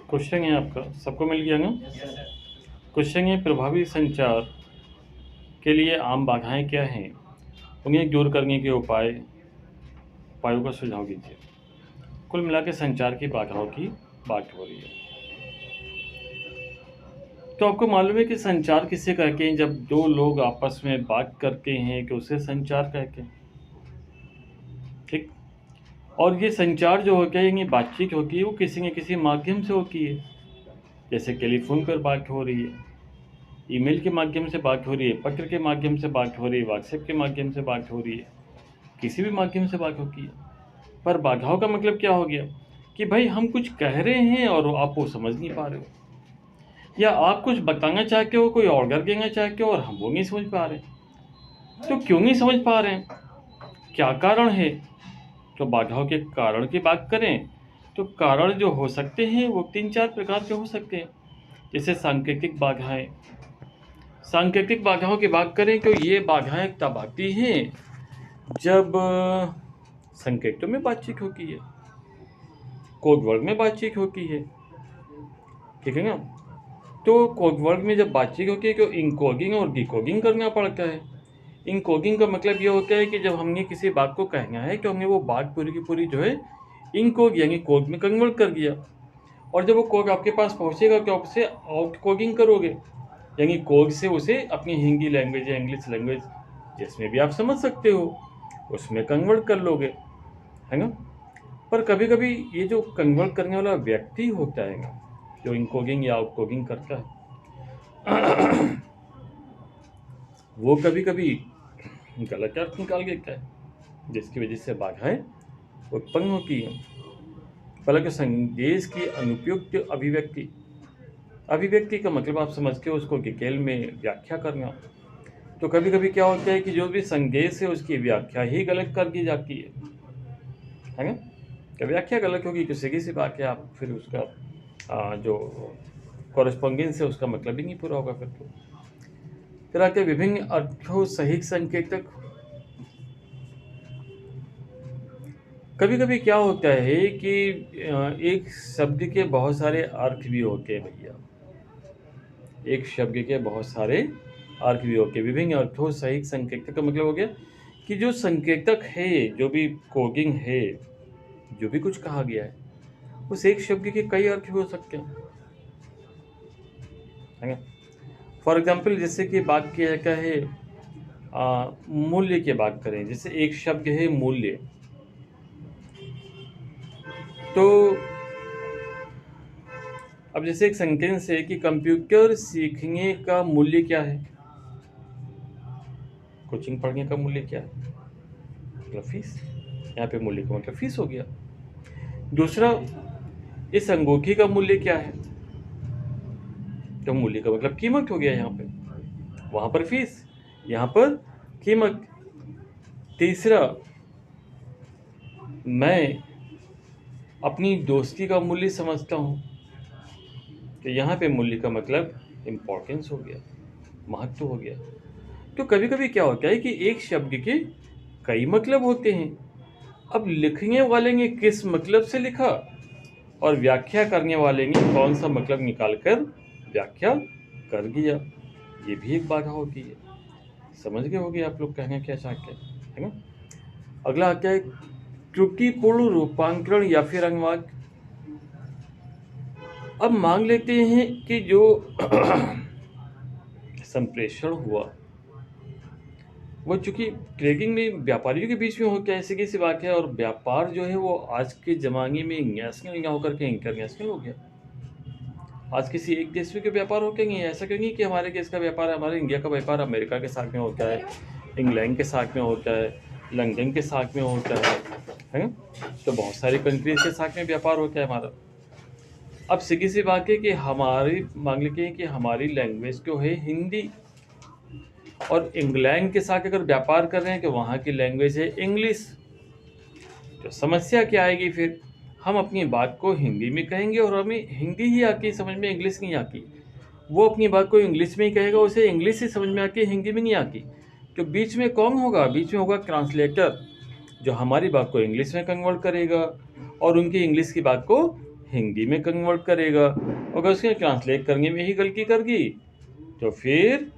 Question है आपका, सबको मिल गया ना? क्वेश्चन है, प्रभावी संचार के लिए आम बाधाएं क्या हैं, उन्हें दूर करने के उपायों का सुझाव दीजिए। कुल मिला के संचार की बाधाओं की बात हो रही है। तो आपको मालूम है कि संचार किसे कहते हैं? जब दो लोग आपस में बात करते हैं कि उसे संचार कहते हैं। ठीक। और ये संचार जो होता है, ये बातचीत होती है, वो किसी न किसी माध्यम से होती है। जैसे टेलीफोन पर बात हो रही है, ईमेल के माध्यम से बात हो रही है, पत्र के माध्यम से बात हो रही है, व्हाट्सएप के माध्यम से बात हो रही है, किसी भी माध्यम से बात होती है। पर बाधाओं का मतलब क्या हो गया कि भाई हम कुछ कह रहे हैं और आप वो समझ नहीं पा रहे हो, या आप कुछ बताना चाहते हो, कोई ऑर्डर देना चाहते हो और हम वो नहीं समझ पा रहे। तो क्यों नहीं समझ पा रहे हैं, क्या कारण है? तो बाधाओं के कारण की बात करें तो कारण जो हो सकते हैं वो 3-4 प्रकार के हो सकते हैं। जैसे सांकेतिक बाधाएं। सांकेतिक बाधाओं की बात करें तो ये बाधाएं तब आती हैं जब संकेतों में बातचीत होती है, कोड वर्ड में बातचीत होती है, ठीक है ना? तो कोड वर्ड में जब बातचीत होती है तो इनकोडिंग और डिकोडिंग करना पड़ता है। इनकोडिंग का मतलब ये होता है कि जब हमने किसी बात को कहना है तो हमने वो बात पूरी की पूरी जो है इनकोड यानी कोड में कन्वर्ट कर दिया, और जब वो कोड आपके पास पहुंचेगा तो आप उसे आउट कोडिंग करोगे, यानी कोड से उसे अपनी हिंदी लैंग्वेज या इंग्लिश लैंग्वेज जिसमें भी आप समझ सकते हो उसमें कन्वर्ट कर लोगे, है ना? पर कभी कभी ये जो कन्वर्ट करने वाला व्यक्ति होता है ना, जो इनकोडिंग या आउट कोडिंग करता है वो कभी कभी गलत अर्थ निकाल देता है, जिसकी वजह से बाधाएं उत्पन्न होती हैं। हालांकि संदेश की अनुपयुक्त अभिव्यक्ति का मतलब आप समझ के उसको डिटेल में व्याख्या करना। तो कभी कभी क्या होता है कि जो भी संदेश है उसकी व्याख्या ही गलत कर दी जाती है ना? तो व्याख्या गलत होगी तो सीधी सी बात है, आप फिर उसका जो कॉरेस्पॉन्डेंस है उसका मतलब ही नहीं पूरा होगा। फिर आके विभिन्न अर्थों सहित संकेतक। कभी कभी क्या होता है कि एक शब्द के बहुत सारे अर्थ भी होते हैं भैया, एक शब्द के बहुत सारे अर्थ भी होते हैं। विभिन्न अर्थों सहित संकेतक का मतलब हो गया कि जो संकेतक है, जो भी कोडिंग है, जो भी कुछ कहा गया है, उस एक शब्द के कई अर्थ भी हो सकते हैं, है ना? फॉर एग्जाम्पल जैसे कि बात किया जाता है मूल्य की बात करें, जैसे एक शब्द है मूल्य, तो अब जैसे एक सेंटेंस है कि कंप्यूटर सीखने का मूल्य क्या है, कोचिंग पढ़ने का मूल्य क्या है, मतलब फीस। यहाँ पे मूल्य का मतलब फीस हो गया। दूसरा, इस अंगूठी का मूल्य क्या है, तो मूल्य का मतलब कीमत हो गया। यहाँ पे, वहां पर फीस, यहाँ पर कीमत। तीसरा, मैं अपनी दोस्ती का मूल्य समझता हूँ, तो यहाँ पे मूल्य का मतलब इम्पोर्टेंस हो गया, महत्व हो गया। तो कभी कभी क्या होता है कि एक शब्द के कई मतलब होते हैं। अब लिखने वाले ने किस मतलब से लिखा और व्याख्या करने वाले ने कौन सा मतलब निकालकर व्याख्या कर दिया, ये भी एक बाधा होती है। समझ गए होगे आप लोग कहना क्या चाहते हैं, है ना? अगला आता है त्रुटिपूर्ण रूपांतरण या फिर अनुवाद। अब मान लेते हैं कि जो संप्रेषण हुआ वो चूंकि ट्रेडिंग में व्यापारियों के बीच में हो क्या, ऐसी कैसी बात है, और व्यापार जो है वो आज के ज़माने में नेशनल ना होकर के इंटरनेशनल हो गया। आज किसी एक देश में के व्यापार हो क्या नहीं, ऐसा क्यों नहीं कि हमारे देश का व्यापार, हमारे इंडिया का व्यापार अमेरिका के साथ में होता है, इंग्लैंड के साथ में होता है, लंदन के साथ में होता है? तो बहुत सारी कंट्रीज के साथ में व्यापार होता है हमारा। अब सीधी सी बात है कि हमारी मान लीजिए कि हमारी लैंग्वेज जो है हिंदी, और इंग्लैंड के साथ अगर व्यापार कर रहे हैं तो वहाँ की लैंग्वेज है इंग्लिश। तो समस्या क्या आएगी फिर? हम अपनी बात को हिंदी में कहेंगे और हमें हिंदी ही आती समझ में, इंग्लिश नहीं आती। वो अपनी बात को इंग्लिश में ही कहेगा, उसे इंग्लिश ही समझ में आती, हिंदी में नहीं आती। तो बीच में कौन होगा? बीच में होगा ट्रांसलेटर, जो हमारी बात को इंग्लिश में कन्वर्ट करेगा और उनकी इंग्लिश की बात को हिंदी में कन्वर्ट करेगा, अगर उसके ट्रांसलेट करने में ही गलती कर गई तो फिर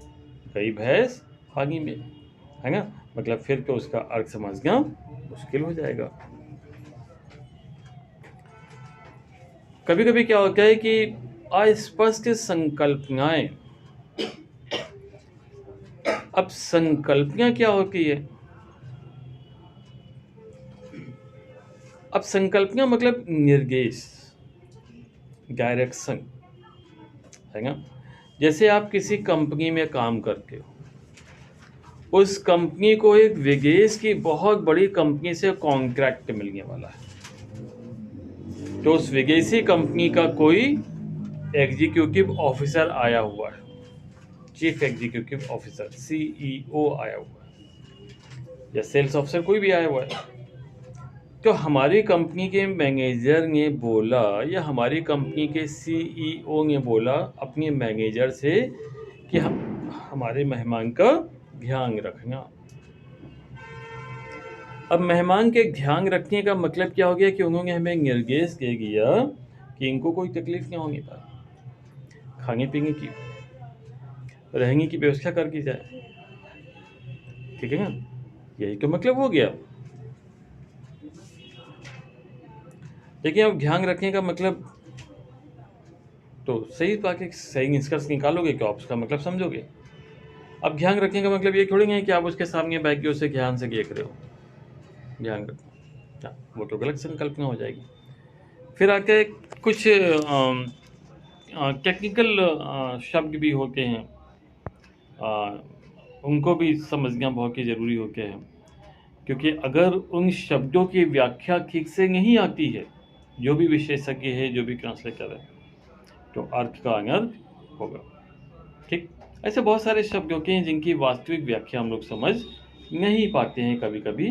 गई भैंस पानी में, है ना। मतलब फिर तो उसका अर्थ समझना मुश्किल हो जाएगा। कभी कभी क्या होता है कि अस्पष्ट संकल्पनाएं, अब संकल्पना क्या होती है? अब संकल्पना मतलब निर्देश, डायरेक्शन, है ना। जैसे आप किसी कंपनी में काम करते हो, उस कंपनी को एक विदेश की बहुत बड़ी कंपनी से कॉन्ट्रैक्ट मिलने वाला है, तो उस विदेशी कंपनी का कोई एग्जीक्यूटिव ऑफिसर आया हुआ है, चीफ एग्जीक्यूटिव ऑफिसर CEO आया हुआ है, या सेल्स ऑफिसर कोई भी आया हुआ है। तो हमारी कंपनी के मैनेजर ने बोला, या हमारी कंपनी के CEO ने बोला अपने मैनेजर से कि हमारे मेहमान का ध्यान रखना। अब मेहमान के ध्यान रखने का मतलब क्या हो गया कि उन्होंने हमें निर्देश दे दिया कि इनको कोई तकलीफ नहीं होने पाए, खाने पीने की, रहने की व्यवस्था कर दी जाए, ठीक है ना। यही तो मतलब हो गया। देखिए, अब ध्यान रखने का मतलब तो सही बात है, सही निष्कर्ष निकालोगे तो आप उसका मतलब समझोगे। अब ध्यान रखने का मतलब ये थोड़ी नहीं है कि आप उसके सामने बैठ के उसे ध्यान से देख रहे हो, ध्यान रखना, वो तो गलत संकल्पना हो जाएगी। फिर आके कुछ टेक्निकल शब्द भी होते हैं, उनको भी समझना बहुत ही ज़रूरी होते हैं, क्योंकि अगर उन शब्दों की व्याख्या ठीक से नहीं आती है, जो भी विशेषज्ञ है, जो भी ट्रांसलेटर है, तो अर्थ का अनर्थ होगा, ठीक। ऐसे बहुत सारे शब्द होते हैं जिनकी वास्तविक व्याख्या हम लोग समझ नहीं पाते हैं कभी कभी,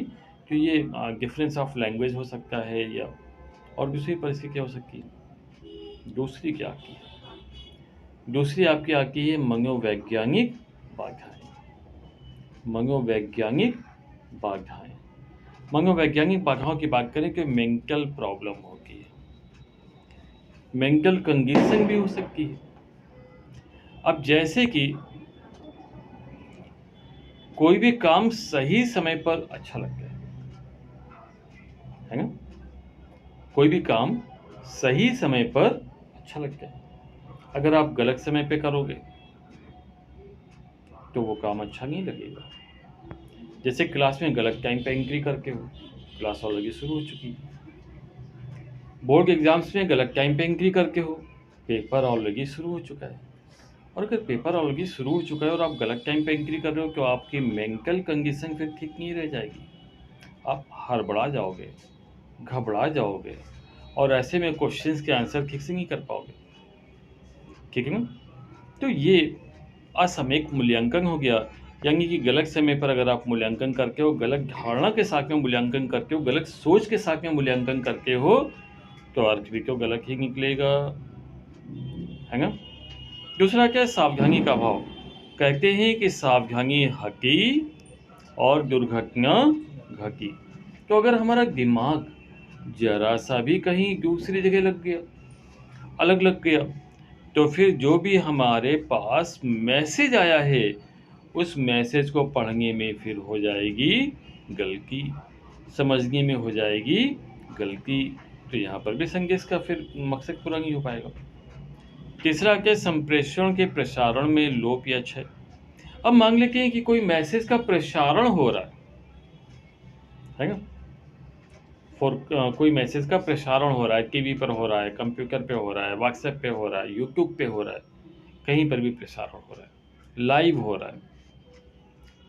तो ये डिफरेंस ऑफ लैंग्वेज हो सकता है, या और दूसरी परिस्थिति हो सकती है। दूसरी क्या आती है? दूसरी आपकी आती है मनोवैज्ञानिक बाधाएं। मनोवैज्ञानिक बाधाएं, मनोवैज्ञानिक बाधाओं की बात करें तो मेंटल प्रॉब्लम होती है, मेंटल कंडीशन भी हो सकती है। अब जैसे कि कोई भी काम सही समय पर अच्छा लग गया, है ना, कोई भी काम सही समय पर अच्छा लग गया, अगर आप गलत समय पे करोगे तो वो काम अच्छा नहीं लगेगा। जैसे क्लास में गलत टाइम पे एंट्री करके हो, क्लास ऑलरेडी शुरू हो चुकी है। बोर्ड एग्जाम्स में गलत टाइम पे एंट्री करके हो, पेपर ऑलरेडी शुरू हो चुका है। और अगर पेपर ऑलरेडी शुरू हो चुका है और आप गलत टाइम पे एंट्री कर रहे हो तो आपकी मेंटल कंडीशन फिर ठीक नहीं रह जाएगी, आप हड़बड़ा जाओगे, घबरा जाओगे, और ऐसे में क्वेश्चंस के आंसर ठीक से नहीं कर पाओगे, ठीक है ना। तो ये असामयिक मूल्यांकन हो गया, यानी कि गलत समय पर अगर आप मूल्यांकन करके हो, गलत धारणा के साथ में मूल्यांकन करके हो, गलत सोच के साथ में मूल्यांकन करके हो, तो अर्थ भी तो गलत ही निकलेगा, है ना। दूसरा क्या है? सावधानी का अभाव। कहते हैं कि सावधानी हटी और दुर्घटना घटी। तो अगर हमारा दिमाग जरा सा भी कहीं दूसरी जगह लग गया, अलग लग गया, तो फिर जो भी हमारे पास मैसेज आया है उस मैसेज को पढ़ने में फिर हो जाएगी गलती, समझने में हो जाएगी गलती, तो यहाँ पर भी संदेश का फिर मकसद पूरा नहीं हो पाएगा। तीसरा क्या? संप्रेषण के प्रसारण में लोप या क्षय। अब मान लेते हैं कि कोई मैसेज का प्रसारण हो रहा है ना, कोई मैसेज का प्रसारण हो रहा है, टीवी पर हो रहा है, कंप्यूटर पे हो रहा है, व्हाट्सएप पे हो रहा है, यूट्यूब पे हो रहा है, कहीं पर भी प्रसारण हो रहा है, लाइव हो रहा है,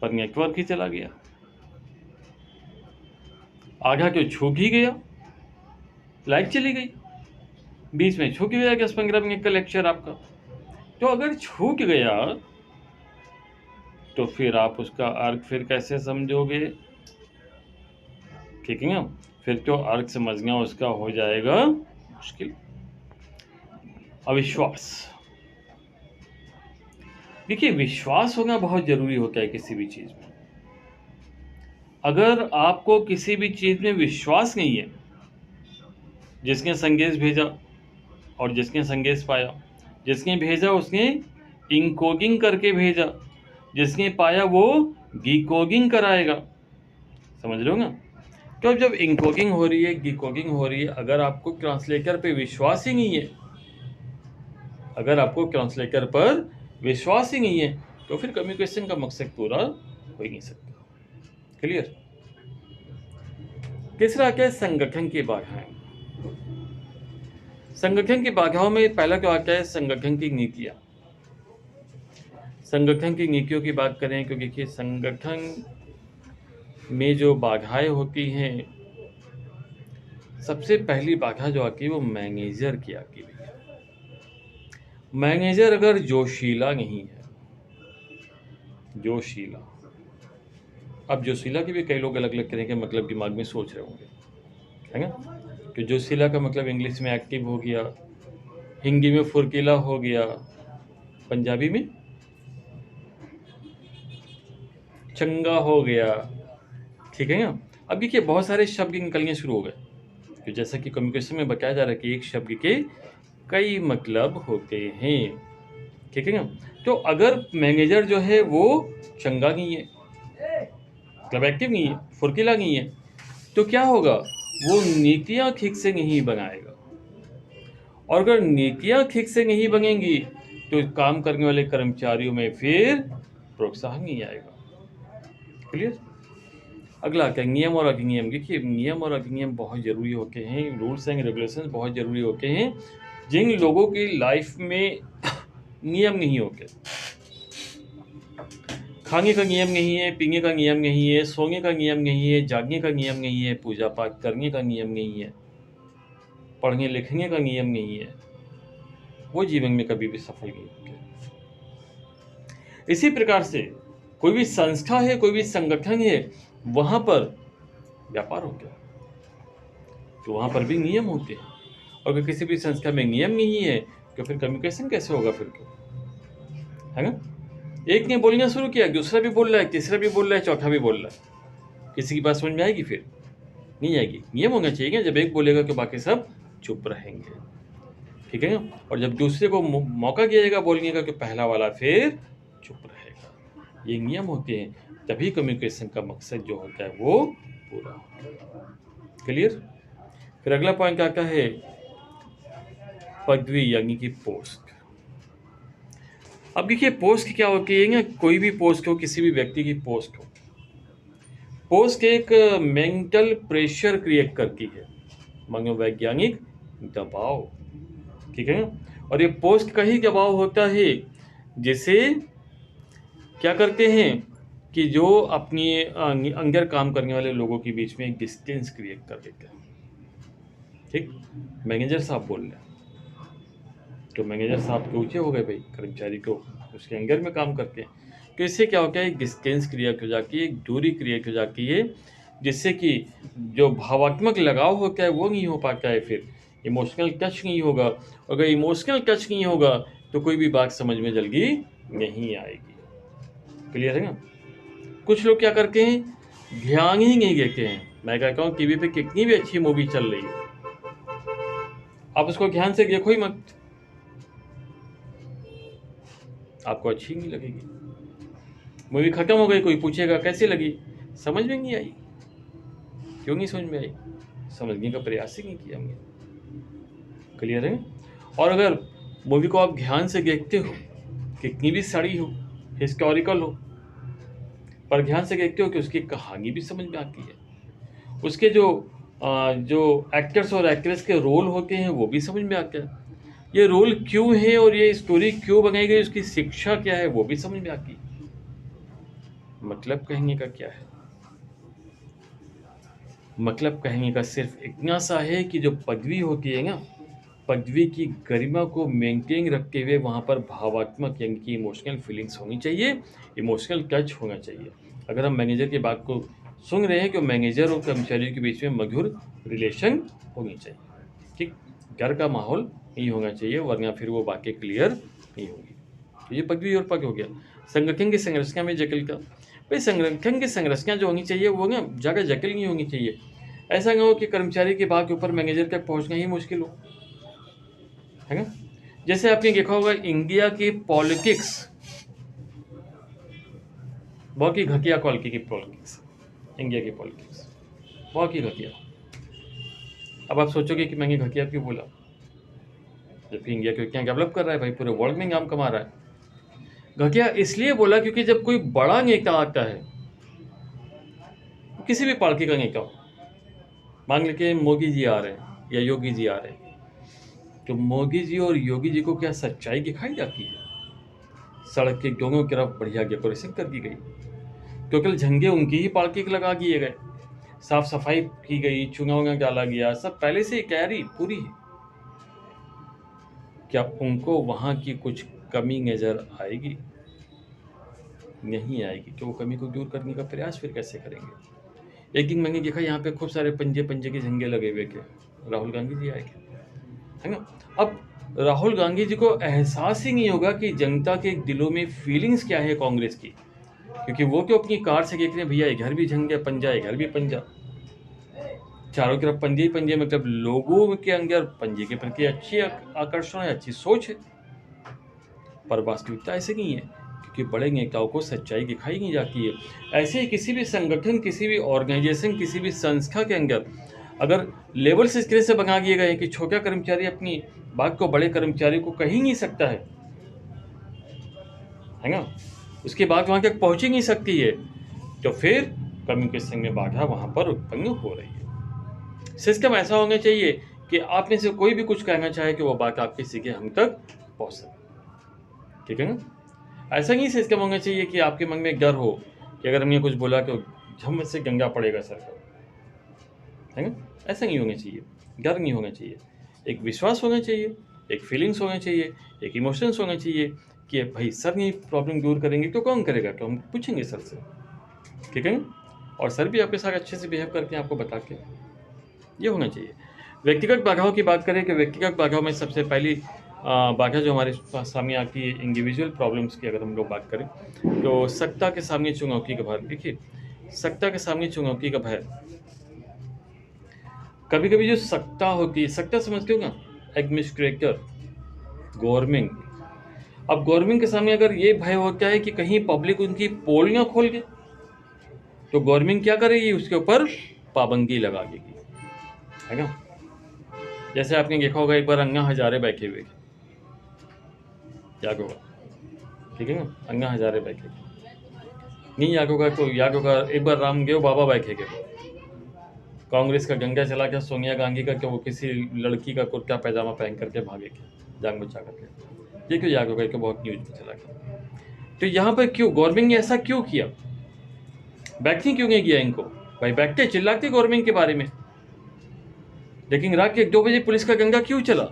पर नेटवर्क ही चला गया, आधा तो छूट ही गया, लाइव चली गई, बीच में छूट गया 10-15 मिनट का लेक्चर आपका। तो अगर छूट गया तो फिर आप उसका अर्थ फिर कैसे समझोगे, ठीक है ना। फिर तो अर्थ समझना उसका हो जाएगा मुश्किल। अविश्वास। देखिए, विश्वास होना बहुत जरूरी होता है किसी भी चीज में। अगर आपको किसी भी चीज में विश्वास नहीं है, जिसने संदेश भेजा और जिसने संदेश पाया, जिसने भेजा उसने इंकोगिंग करके भेजा, जिसने पाया वो डीकोडिंग कराएगा। समझ रहे हो ना? तो जब इंकोगिंग हो रही है, डीकोडिंग हो रही है, अगर आपको ट्रांसलेटर पे विश्वास ही नहीं है, अगर आपको ट्रांसलेटर पर विश्वास ही नहीं है, तो फिर कम्युनिकेशन का मकसद पूरा हो ही नहीं सकता। क्लियर? तीसरा क्या है? संगठन की बाधाएं। संगठन की बाधाओं में पहला क्या आता है? संगठन की नीतियां। संगठन की नीतियों की बात करें, क्योंकि देखिए संगठन में जो बाधाएं होती हैं, सबसे पहली बाधा जो आती है वो मैनेजर की आती है। मैनेजर अगर जोशीला नहीं है, जोशीला, अब जोशीला के भी कई लोग अलग अलग तरह के मतलब दिमाग में सोच रहे होंगे, है ना? कि जोशीला का मतलब इंग्लिश में एक्टिव हो गया, हिंदी में फुर्तीला हो गया, पंजाबी में चंगा हो गया, ठीक है ना? अब देखिए बहुत सारे शब्द निकलने शुरू हो गए, तो जैसा कि कम्युनिकेशन में बताया जा रहा है कि एक शब्द के कई मतलब होते हैं, ठीक है ना? तो अगर मैनेजर जो है वो चंगा नहीं है, मतलब एक्टिव नहीं है, फुर्तीला नहीं है, तो क्या होगा? वो नीतियां ठीक से नहीं बनाएगा, और अगर नीतियां ठीक से नहीं बनेंगी तो काम करने वाले कर्मचारियों में फिर प्रोत्साहन नहीं आएगा। क्लियर? अगला क्या? नियम और अधिनियम। देखिए नियम और अधिनियम बहुत ज़रूरी होते हैं, रूल्स एंड रेगुलेशंस बहुत ज़रूरी होते हैं। जिन लोगों की लाइफ में नियम नहीं होते, खाने का नियम नहीं है, पीने का नियम नहीं है, सोने का नियम नहीं है, जागने का नियम नहीं है, पूजा पाठ करने का नियम नहीं है, पढ़ने लिखने का नियम नहीं है, वो जीवन में कभी भी सफल नहीं होंगे। इसी प्रकार से कोई भी संस्था है, कोई भी संगठन है, वहां पर व्यापार हो गया, तो वहां पर भी नियम होते हैं। और अगर किसी भी संस्था में नियम नहीं है तो फिर कम्युनिकेशन कैसे होगा फिर? है ना? एक ने बोलना शुरू किया, दूसरा भी बोल रहा है, तीसरा भी बोल रहा है, चौथा भी बोल रहा है, किसी की बात समझ में आएगी? फिर नहीं आएगी। नियम होना चाहिए, जब एक बोलेगा तो बाकी सब चुप रहेंगे, ठीक है ना? और जब दूसरे को मौका दिया जाएगा बोलने का, तो पहला वाला फिर चुप रहेगा। ये नियम होते हैं, तभी कम्युनिकेशन का मकसद जो होता है वो पूरा होता है। क्लियर? फिर अगला पॉइंट आता है पदवी यानी कि पोस्ट। अब देखिए पोस्ट क्या होती है ना, कोई भी पोस्ट हो, किसी भी व्यक्ति की पोस्ट हो, पोस्ट एक मेंटल प्रेशर क्रिएट करती है, मनोवैज्ञानिक दबाव, ठीक है ना? और ये पोस्ट का ही दबाव होता है जिसे क्या करते हैं कि जो अपनी अंदर काम करने वाले लोगों के बीच में एक डिस्टेंस क्रिएट कर देते हैं। ठीक, मैनेजर साहब बोल रहे हैं तो मैनेजर साहब के ऊंचे हो गए भाई, कर्मचारी को उसके अंदर में काम करते हैं, तो इससे क्या होता है? एक डिस्टेंस क्रिएट हो जाती है, एक दूरी क्रिएट हो जाती है, जिससे कि जो भावात्मक लगाव होता है वो नहीं हो पाता है, फिर इमोशनल टच नहीं होगा। अगर इमोशनल टच नहीं होगा तो कोई भी बात समझ में जल्दी नहीं आएगी। क्लियर है ना? कुछ लोग क्या करते हैं, ध्यान ही नहीं देते हैं। मैं कहता हूँ टीवी पे कितनी भी अच्छी मूवी चल रही है, आप उसको ध्यान से देखो ही मत, आपको अच्छी नहीं लगेगी। मूवी खत्म हो गई, कोई पूछेगा कैसी लगी, समझ में नहीं आई। क्यों नहीं समझ में आई? समझने का प्रयास ही नहीं किया हमने। क्लियर है? और अगर मूवी को आप ध्यान से देखते हो, कितनी भी सड़ी हो, हिस्टोरिकल हो, पर ध्यान से देखते हो कि उसकी कहानी भी समझ में आती है, उसके जो एक्टर्स और एक्ट्रेस के रोल होते हैं वो भी समझ में आते हैं, ये रोल क्यों है और ये स्टोरी क्यों बनाई गई, उसकी शिक्षा क्या है वो भी समझ में आती है। मतलब कहने का क्या है? मतलब कहने का सिर्फ इतना सा है कि जो पदवी होती है ना, पदवी की गरिमा को मेंटेन रखते हुए वहाँ पर भावात्मक यानी कि इमोशनल फीलिंग्स होनी चाहिए, इमोशनल टच होना चाहिए। अगर हम मैनेजर की बात को सुन रहे हैं कि मैनेजर और कर्मचारियों के बीच में मधुर रिलेशन होनी चाहिए, ठीक, घर का माहौल नहीं होना चाहिए, वरना फिर वो बातें क्लियर नहीं होगी। तो ये पदवी और पद हो गया। संगठन की संरचना में जटिलता, भाई संगठन की संरचना जो होनी चाहिए वो ना ज़्यादा जटिल नहीं होनी चाहिए। ऐसा ना हो कि कर्मचारी की बात के ऊपर मैनेजर तक पहुँचना ही मुश्किल हो। है ना। जैसे आपने देखा होगा इंडिया की पॉलिटिक्स बहुत ही घटिया क्वालिटी की पॉलिटिक्स, इंडिया की पॉलिटिक्स बहुत ही घटिया। अब आप सोचोगे कि मैंने घटिया क्यों बोला, जबकि इंडिया को इतना डेवलप कर रहा है भाई, पूरे वर्ल्ड में नाम कमा रहा है। घटिया इसलिए बोला क्योंकि जब कोई बड़ा नेता आता है, किसी भी पार्टी का नेता हो, मान लीजिए मोदी जी आ रहे हैं या योगी जी आ रहे हैं, तो मोदी जी और योगी जी को क्या सच्चाई दिखाई जाती है? सड़क के दोनों तरफ बढ़िया डेकोरेशन कर दी गई, टोटल झंडे उनकी ही पार्टी के लगा दिए गए, साफ सफाई की गई, चुनाव में डाला गया, सब पहले से तैयारी पूरी है। क्या उनको वहाँ की कुछ कमी नजर आएगी? नहीं आएगी। तो वो कमी को दूर करने का प्रयास फिर कैसे करेंगे? एक दिन मैंने देखा यहाँ पे खूब सारे पंजे पंजे के झंडे लगे हुए थे, राहुल गांधी जी आए थे, है ना। अब राहुल गांधी जी को एहसास ही नहीं होगा कि जनता के दिलों में फीलिंग्स क्या है कांग्रेस की, क्योंकि वो तो अपनी कार से देख रहे हैं, भैया इधर भी झंडा पंजा, इधर भी पंजा, चारों तरफ पंजे ही पंजे, मतलब लोगों के अंदर पंजे के प्रति अच्छी आकर्षण है, अच्छी सोच है। पर वास्तविकता ऐसे नहीं है, क्योंकि बड़े नेताओं को सच्चाई दिखाई नहीं जाती है। ऐसे ही किसी भी संगठन, किसी भी ऑर्गेनाइजेशन, किसी भी संस्था के अंदर अगर लेवल्स इस तरह से बना दिए गए हैं कि छोटा कर्मचारी अपनी बात को बड़े कर्मचारी को कह ही नहीं सकता है ना, उसकी बात वहाँ तक पहुँच ही नहीं सकती है, तो फिर कम्युनिकेशन में बाधा वहाँ पर उत्पन्न हो रही है। सिस्टम ऐसा होना चाहिए कि आप में से कोई भी कुछ कहना चाहे कि वो बात आपके सीधे हम तक पहुँच सके, ठीक है ना। ऐसा नहीं सिस्टम होना चाहिए कि आपके मन में डर हो कि अगर हमने कुछ बोला तो झम से गंगा पड़ेगा सर पर, है ना। ऐसा नहीं होना चाहिए, डर नहीं होना चाहिए, एक विश्वास होना चाहिए, एक फीलिंग्स होना चाहिए, एक इमोशंस होना चाहिए कि भाई सर नहीं प्रॉब्लम दूर करेंगे तो कौन करेगा, तो हम पूछेंगे सर से, ठीक है ना। और सर भी आपके साथ अच्छे से बिहेव करके आपको बता के, ये होना चाहिए। व्यक्तिगत बाधाओं की बात करें कि व्यक्तिगत बाधाओं में सबसे पहली बाधा जो हमारे सामने आती है इंडिविजुअल प्रॉब्लम्स की, अगर हम लोग बात करें तो सत्ता के सामने चुनौती का भय। देखिए, सत्ता के सामने चुनौती का भय, कभी कभी जो सत्ता होती है, सत्ता समझते हो ना, एडमिनिस्ट्रेटर, गवर्नमेंट। अब गवर्नमेंट के सामने अगर ये भय होता है कि कहीं पब्लिक उनकी पोल ना खोल के, तो गवर्नमेंट क्या करेगी, उसके ऊपर पाबंदी लगा देगी, है ना। जैसे आपने देखा होगा एक बार अन्ना हजारे बैठे हुए थे, याद होगा, ठीक है ना, अन्ना हजारे बैठे थे, नहीं याद होगा तो याद होगा, एक बार रामदेव बाबा बैठे थे, कांग्रेस का गंगा चला गया सोनिया गांधी का, कि वो किसी लड़की का कुर्ता पैजामा पहन करके भागे थे जान बचा करके, ये क्यों याद होगा, कि बहुत न्यूज में चला गया। तो यहाँ पर क्यों गवर्नमेंट ने ऐसा क्यों किया, बैठने क्यों नहीं किया इनको, भाई बैठते चिल्लाते गवर्नमेंट के बारे में, लेकिन रात के 2 बजे पुलिस का गंगा क्यों चला,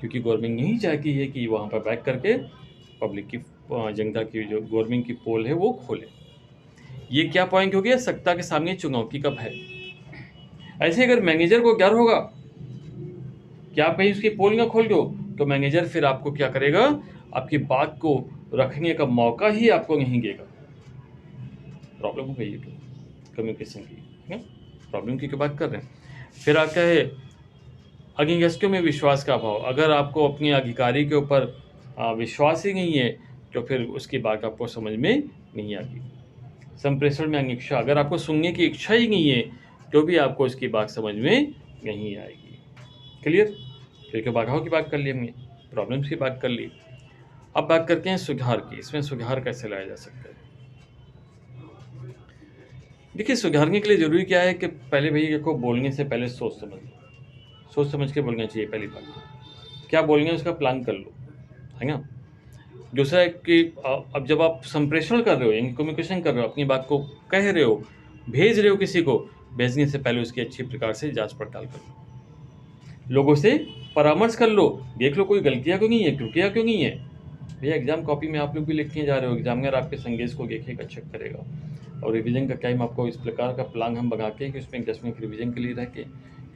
क्योंकि गवर्नमेंट यही चाहती है कि वहाँ पर बैठ करके पब्लिक की, जनता की जो गवर्नमेंट की पोल है वो खोले। ये क्या पॉइंट हो गया, सत्ता के सामने चुनौती का भय। ऐसे अगर मैनेजर को डर होगा कि आप कहीं उसकी पोल ना खोल दो, तो मैनेजर फिर आपको क्या करेगा, आपकी बात को रखने का मौका ही आपको नहीं देगा। प्रॉब्लम हो गई है कम्युनिकेशन की, है ना, प्रॉब्लम की बात कर रहे हैं। फिर आता है अगेंस्टों में विश्वास का अभाव। अगर आपको अपने अधिकारी के ऊपर विश्वास ही नहीं है, तो फिर उसकी बात आपको समझ में नहीं आती। संप्रेषण में अनिच्छा, अगर आपको सुनने की इच्छा ही नहीं है, तो भी आपको उसकी बात समझ में नहीं आएगी। क्लियर। क्योंकि बाधाओं की बात कर ली हमने, प्रॉब्लम्स की बात कर ली। अब बात करते हैं सुधार की। इसमें सुधार कैसे लाया जा सकता है। देखिए, सुधारने के लिए जरूरी क्या है कि पहले भैया को बोलने से पहले सोच समझ के बोलना चाहिए। पहली बात, क्या बोलना है उसका प्लान कर लो, है ना। दूसरा है कि अब जब आप संप्रेषण कर रहे हो, यानी कम्युनिकेशन कर रहे हो, अपनी बात को कह रहे हो, भेज रहे हो किसी को, भेजने से पहले उसकी अच्छी प्रकार से जांच पड़ताल कर लो, लोगों से परामर्श कर लो, देख लो कोई गलतियाँ क्यों नहीं है, त्रुटियाँ क्यों नहीं है। भैया एग्जाम कॉपी में आप लोग भी लिखने जा रहे हो, एग्जामिनर आपके संदेश को देखेगा, चेक करेगा, और रिवीजन का टाइम आपको इस प्रकार का प्लान हम बनाते हैं कि उसमें 10 मिनट रिवीजन के लिए रह के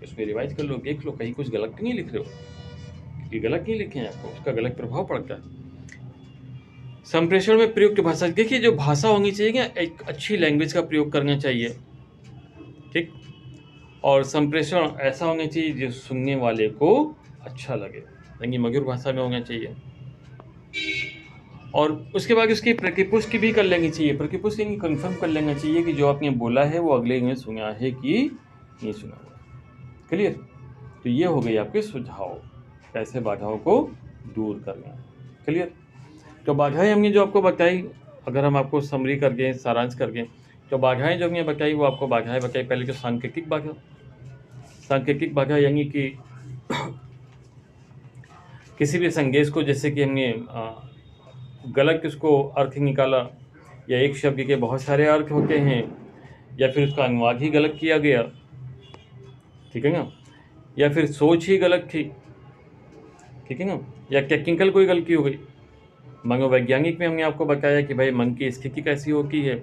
उसमें रिवाइज कर लो, देख लो कहीं कुछ गलत नहीं लिख रहे हो, क्योंकि गलत नहीं लिखे हैं आपको उसका गलत प्रभाव पड़ता है। संप्रेषण में प्रयुक्त भाषा, देखिए जो भाषा होनी चाहिए ना, एक अच्छी लैंग्वेज का प्रयोग करना चाहिए, ठीक। और संप्रेषण ऐसा होना चाहिए जो सुनने वाले को अच्छा लगे, यानी मधुर भाषा में होना चाहिए। और उसके बाद उसकी प्रतिपुष्टि भी कर लेनी चाहिए। प्रतिपुष्टि कंफर्म कर लेना चाहिए कि जो आपने बोला है वो अगले ने सुना है कि नहीं सुना हुआ। क्लियर? तो ये हो गई आपके सुझाव, कैसे बाधाओं को दूर करना है। क्लियर? तो बाधाएं हमने जो आपको बताई, अगर हम आपको समरी कर गए, सारांश कर गए, तो बाधाएं जो हमने बताई वो आपको बाधाएं बताई। पहले तो सांकेतिक बाधा। सांकेतिक बाधा यानी कि किसी भी संदेश को, जैसे कि हमने गलत उसको अर्थ निकाला, या एक शब्द के बहुत सारे अर्थ होते हैं, या फिर उसका अनुवाद ही गलत किया गया, ठीक है ना, या फिर सोच ही गलत थी, ठीक है ना, या टेक्निकल कोई गलती हो गई। मनोवैज्ञानिक में हमने आपको बताया कि भाई मन की स्थिति कैसी होती है।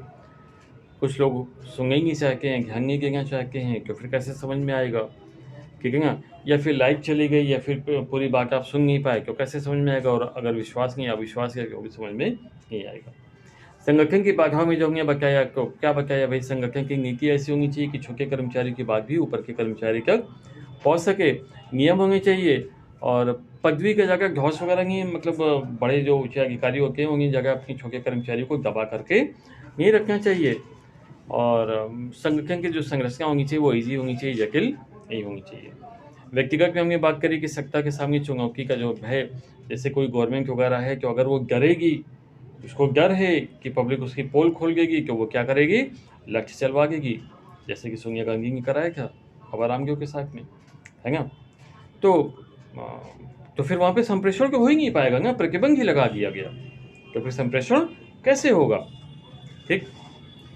कुछ लोग सुनना ही नहीं चाहते हैं, ध्यान नहीं देना चाहते हैं, तो फिर कैसे समझ में आएगा, ठीक है ना। या फिर लाइट चली गई, या फिर पूरी बात आप सुन नहीं पाए, तो कैसे समझ में आएगा। और अगर विश्वास नहीं, अविश्वास है, तो भी समझ में नहीं आएगा। संगठन की बाधाओं में जो हमने बताया, तो क्या बताया भाई, संगठन की नीति ऐसी होनी चाहिए कि छोटे कर्मचारी की बात भी ऊपर के कर्मचारी तक पहुँच सके। नियम होने चाहिए, और पदवी के जगह घोष वगैरह नहीं, मतलब बड़े जो उच्च अधिकारी होते हैं उन्हीं जगह अपनी छोटे कर्मचारी को दबा करके नहीं रखना चाहिए। और संगठन की जो संरचना होनी चाहिए वो ईजी होनी चाहिए, जटिल नहीं होनी चाहिए। व्यक्तिगत में हमने बात करी कि सत्ता के सामने चुनौती का जो भय, जैसे कोई गवर्नमेंट वगैरह है, तो अगर वो डरेगी, उसको डर है कि पब्लिक उसकी पोल खोल देगी, तो वो क्या करेगी, लक्ष्य चलवा देगी, जैसे कि सोनिया गांधी ने कराया था खबर आमगे के साथ में, है ना। तो फिर वहाँ पे संप्रेषण तो हो ही नहीं पाएगा ना, प्रतिबंध ही लगा दिया गया, तो फिर संप्रेषण कैसे होगा। ठीक,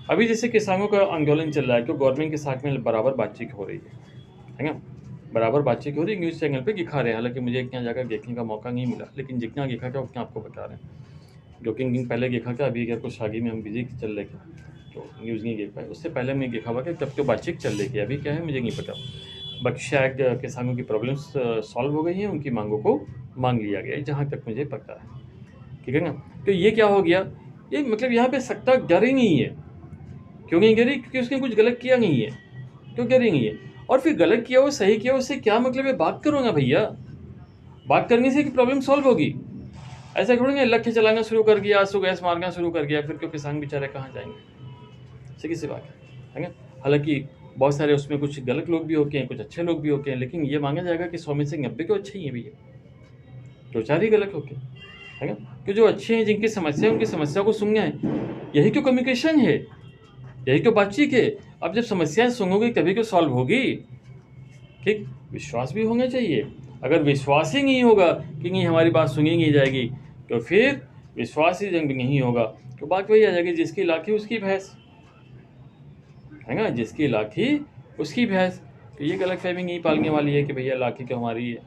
अभी जैसे किसानों का आंदोलन चल रहा है, तो गवर्नमेंट के साथ में बराबर बातचीत हो रही है ना, बराबर बातचीत हो रही है, न्यूज़ चैनल पे दिखा रहे हैं। हालांकि मुझे इतना जगह देखने का मौका नहीं मिला, लेकिन जितना देखा था उतना आपको बता रहे हैं। 2-3 दिन पहले देखा था, अभी अगर कुछ आगे में हम बिजी चल रहे थे तो न्यूज़ नहीं देख पाए। उससे पहले मैं देखा हुआ कि तब तो बातचीत चल रही थी, अभी क्या है मुझे नहीं पता। बट शायद किसानों की प्रॉब्लम्स सॉल्व हो गई हैं, उनकी मांगों को मांग लिया गया है, जहाँ तक मुझे पता है, ठीक है ना। तो ये क्या हो गया, ये मतलब यहाँ पे सत्ता डर ही नहीं है। क्यों नहीं डरी? क्योंकि उसने कुछ गलत किया नहीं है, तो डर ही नहीं है। और फिर गलत किया हो सही किया, उससे क्या मतलब है, बात करो ना भैया। बात करने से कि प्रॉब्लम सॉल्व होगी। ऐसा थोड़ी नहीं लक्ष्य चलाना शुरू कर दिया, आंसू गैस मारना शुरू कर दिया, फिर क्यों किसान बेचारे कहाँ जाएंगे। सीधी सी बात है ना। हालांकि बहुत सारे उसमें कुछ गलत लोग भी होते हैं, कुछ अच्छे लोग भी होते हैं, लेकिन ये मांगा जाएगा कि 100 में से 90 तो अच्छे ही हैं भैया, 2-4 ही गलत होते हैं, है ना। कि जो अच्छे हैं, जिनकी समस्या है, उनकी समस्या को सुनना है, यही तो कम्युनिकेशन है, यही तो बातचीत है। अब जब समस्याएं सुनोगे तभी तो सॉल्व होगी। ठीक, विश्वास भी होना चाहिए। अगर विश्वास ही नहीं होगा कि नहीं हमारी बात सुनी नहीं जाएगी, तो फिर विश्वास ही जब नहीं होगा तो बात वही आ जाएगी, जिसकी लाठी उसकी भैंस, है ना, जिसकी लाठी उसकी भैंस। तो ये गलतफहमी नहीं पालने वाली है कि भैया लाठी तो हमारी है।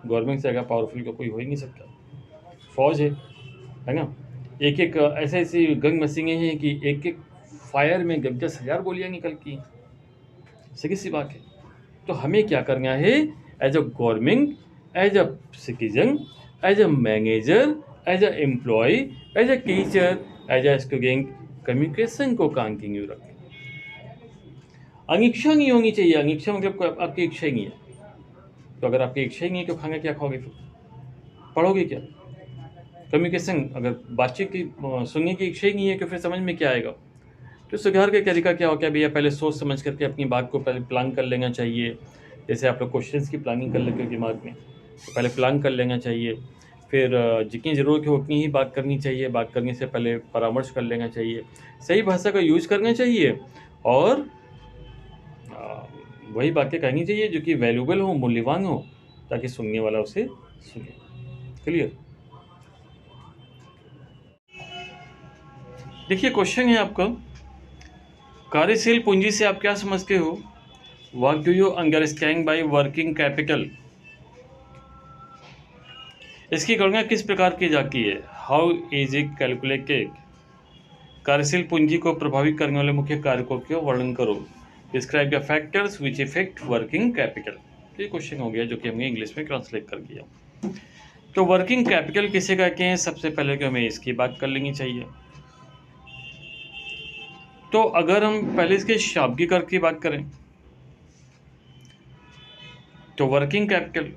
गवर्नमेंट से अगर पावरफुल तो कोई हो ही नहीं सकता। फौज है ना। एक एक ऐसे ऐसी गन मशीनें हैं कि एक एक फायर में 10,000 गोलियां निकलती हैं। सीधी सी बात है। तो हमें क्या करना है, as a government, as a citizen, as a manager, as a employee, as a teacher, as a student, communication को कंटिन्यू रखें। अनिच्छा नहीं होनी चाहिए। अनिच्छा मतलब आपकी इच्छा ही नहीं है, तो अगर आपकी इच्छा ही नहीं है तो खाना क्या खाओगे, फिर पढ़ोगे क्या। कम्युनिकेशन, अगर बातचीत की सुनने की इच्छा ही नहीं है तो फिर समझ में क्या आएगा। तो सुधार का तरीका क्या होता है भैया, पहले सोच समझ करके अपनी बात को पहले प्लान कर लेना चाहिए। जैसे आप लोग क्वेश्चंस की प्लानिंग कर लेते हो दिमाग में, तो पहले प्लान कर लेना चाहिए। फिर जितनी ज़रूरत है उतनी ही बात करनी चाहिए। बात करने से पहले परामर्श कर लेना चाहिए, सही भाषा का यूज करना चाहिए, और वही बातें कहनी चाहिए जो कि वैल्यूबल हो, मूल्यवान हो, ताकि सुनने वाला उसे सुने। क्लियर? देखिए क्वेश्चन है आपका, कार्यशील पूंजी से आप क्या समझते हो? What do you understand by working capital? इसकी गणना किस प्रकार की जाती है? How is it calculated? कार्यशील पूंजी को प्रभावित करने वाले मुख्य कारकों का वर्णन करो। Describe the factors which effect working capital. ये क्वेश्चन हो गया जो कि हमने इंग्लिश में ट्रांसलेट कर दिया। तो वर्किंग कैपिटल किसे कहते हैं, सबसे पहले तो हमें इसकी बात कर लेनी चाहिए। तो अगर हम पहले इसके शाब्दिक अर्थ की बात करें, तो वर्किंग कैपिटल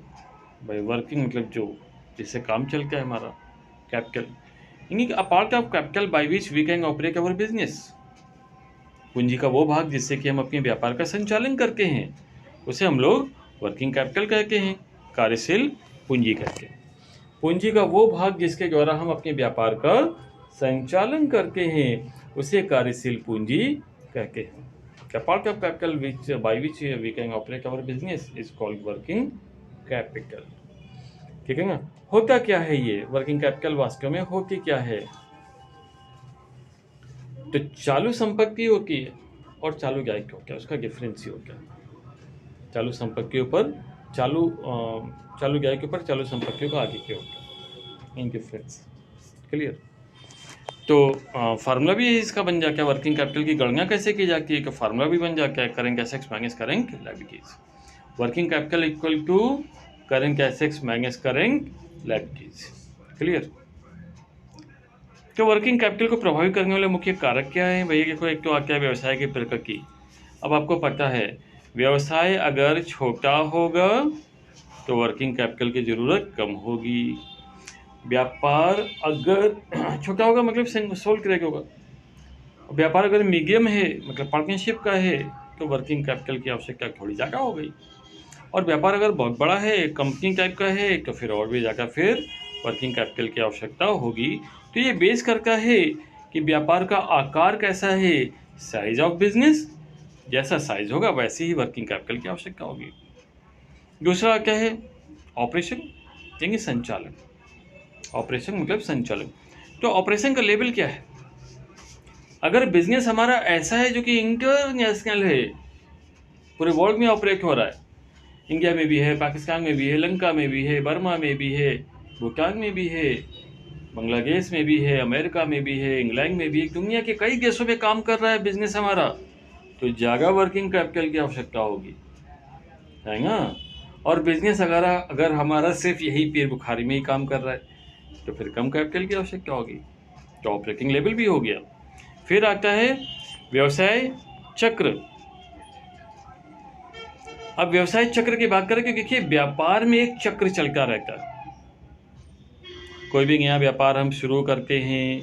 भाई वर्किंग मतलब जो जिससे काम चलता है हमारा, कैपिटल, यानी कि a part of capital by which we can operate our business. पूंजी का वो भाग जिससे कि हम अपने व्यापार का संचालन करते हैं, उसे हम लोग वर्किंग कैपिटल कहते हैं, कार्यशील पूंजी कहते हैं। पूंजी का वो भाग जिसके द्वारा हम अपने व्यापार का संचालन करते हैं, उसे कार्यशील पूंजी कहते हैं। The part of capital which by which we can operate our business is called working capital। ठीक है ना। होता क्या है ये वर्किंग कैपिटल, वास्तव में होती क्या है? तो चालू संपत्ति होती है और चालू दायित्व होता है, उसका डिफरेंस ही होता है। चालू संपत्तियों पर चालू दायित्व के ऊपर चालू संपत्तियों का आगे क्या होता है, इन डिफरेंस क्लियर। तो फार्मूला भी इसका बन जाता है, वर्किंग कैपिटल की गणना कैसे की जाती है, तो फार्मूला भी बन जाता है current assets minus current liabilities. Working capital equal to current assets minus current liabilities, clear. तो वर्किंग कैपिटल को प्रभावित करने वाले मुख्य कारक क्या है भैया? देखो, एक तो आता है व्यवसाय की प्रकृति। अब आपको पता है व्यवसाय अगर छोटा होगा तो वर्किंग कैपिटल की ज़रूरत कम होगी। व्यापार अगर छोटा होगा मतलब सोल क्रैक होगा। व्यापार अगर मीडियम है मतलब पार्टनरशिप का है तो वर्किंग कैपिटल की आवश्यकता थोड़ी ज़्यादा हो गई। और व्यापार अगर बहुत बड़ा है, कंपनी टाइप का है, तो फिर और भी ज़्यादा फिर वर्किंग कैपिटल की आवश्यकता होगी। तो ये बेस करता है कि व्यापार का आकार कैसा है, साइज ऑफ बिजनेस, जैसा साइज होगा वैसी ही वर्किंग कैपिटल की आवश्यकता होगी। दूसरा क्या है? ऑपरेशन यानी संचालन। ऑपरेशन मतलब संचालन। तो ऑपरेशन का लेवल क्या है? अगर बिजनेस हमारा ऐसा है जो कि इंटरनेशनल है, पूरे वर्ल्ड में ऑपरेट हो रहा है, इंडिया में भी है, पाकिस्तान में भी है, लंका में भी है, बर्मा में भी है, भूटान में भी है, बांग्लादेश में भी है, अमेरिका में भी है, इंग्लैंड में भी है, दुनिया के कई देशों में काम कर रहा है बिजनेस हमारा, तो ज़्यादा वर्किंग कैपिटल की आवश्यकता होगी, है ना। और बिजनेस अगर हमारा सिर्फ यही पीर बुखारी में ही काम कर रहा है तो फिर कम कैपिटल की आवश्यकता होगी। तो ऑपरेटिंग लेवल भी हो गया। फिर आता है व्यवसाय चक्र। अब व्यवसाय चक्र की बात करें कि देखिए व्यापार में एक चक्र चलता रहता है। कोई भी नया व्यापार हम शुरू करते हैं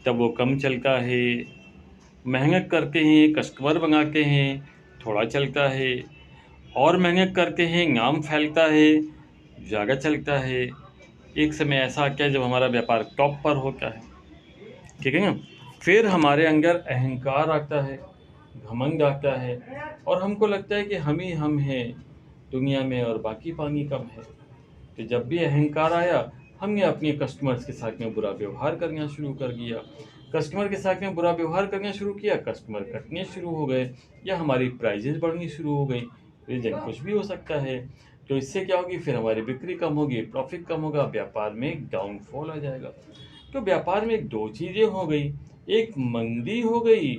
तब वो कम चलता है, मेहनत करते हैं, कस्टमर बनाते हैं, थोड़ा चलता है, और मेहनत करते हैं, नाम फैलता है, ज़्यादा चलता है। एक समय ऐसा आता है जब हमारा व्यापार टॉप पर होता है, ठीक है ना। फिर हमारे अंदर अहंकार आता है, घमंड आता है, और हमको लगता है कि हम हैं दुनिया में और बाकी पानी कम है। तो जब भी अहंकार आया, हमने अपने कस्टमर्स के साथ में बुरा व्यवहार करना शुरू कर दिया। कस्टमर के साथ में बुरा व्यवहार करना शुरू किया, कस्टमर कटने शुरू हो गए, या हमारी प्राइजेस बढ़नी शुरू हो गई। रीजन कुछ भी हो सकता है। तो इससे क्या होगी, फिर हमारी बिक्री कम होगी, प्रॉफिट कम होगा, व्यापार में एक डाउनफॉल आ जाएगा। तो व्यापार में दो चीज़ें हो गई, एक मंदी हो गई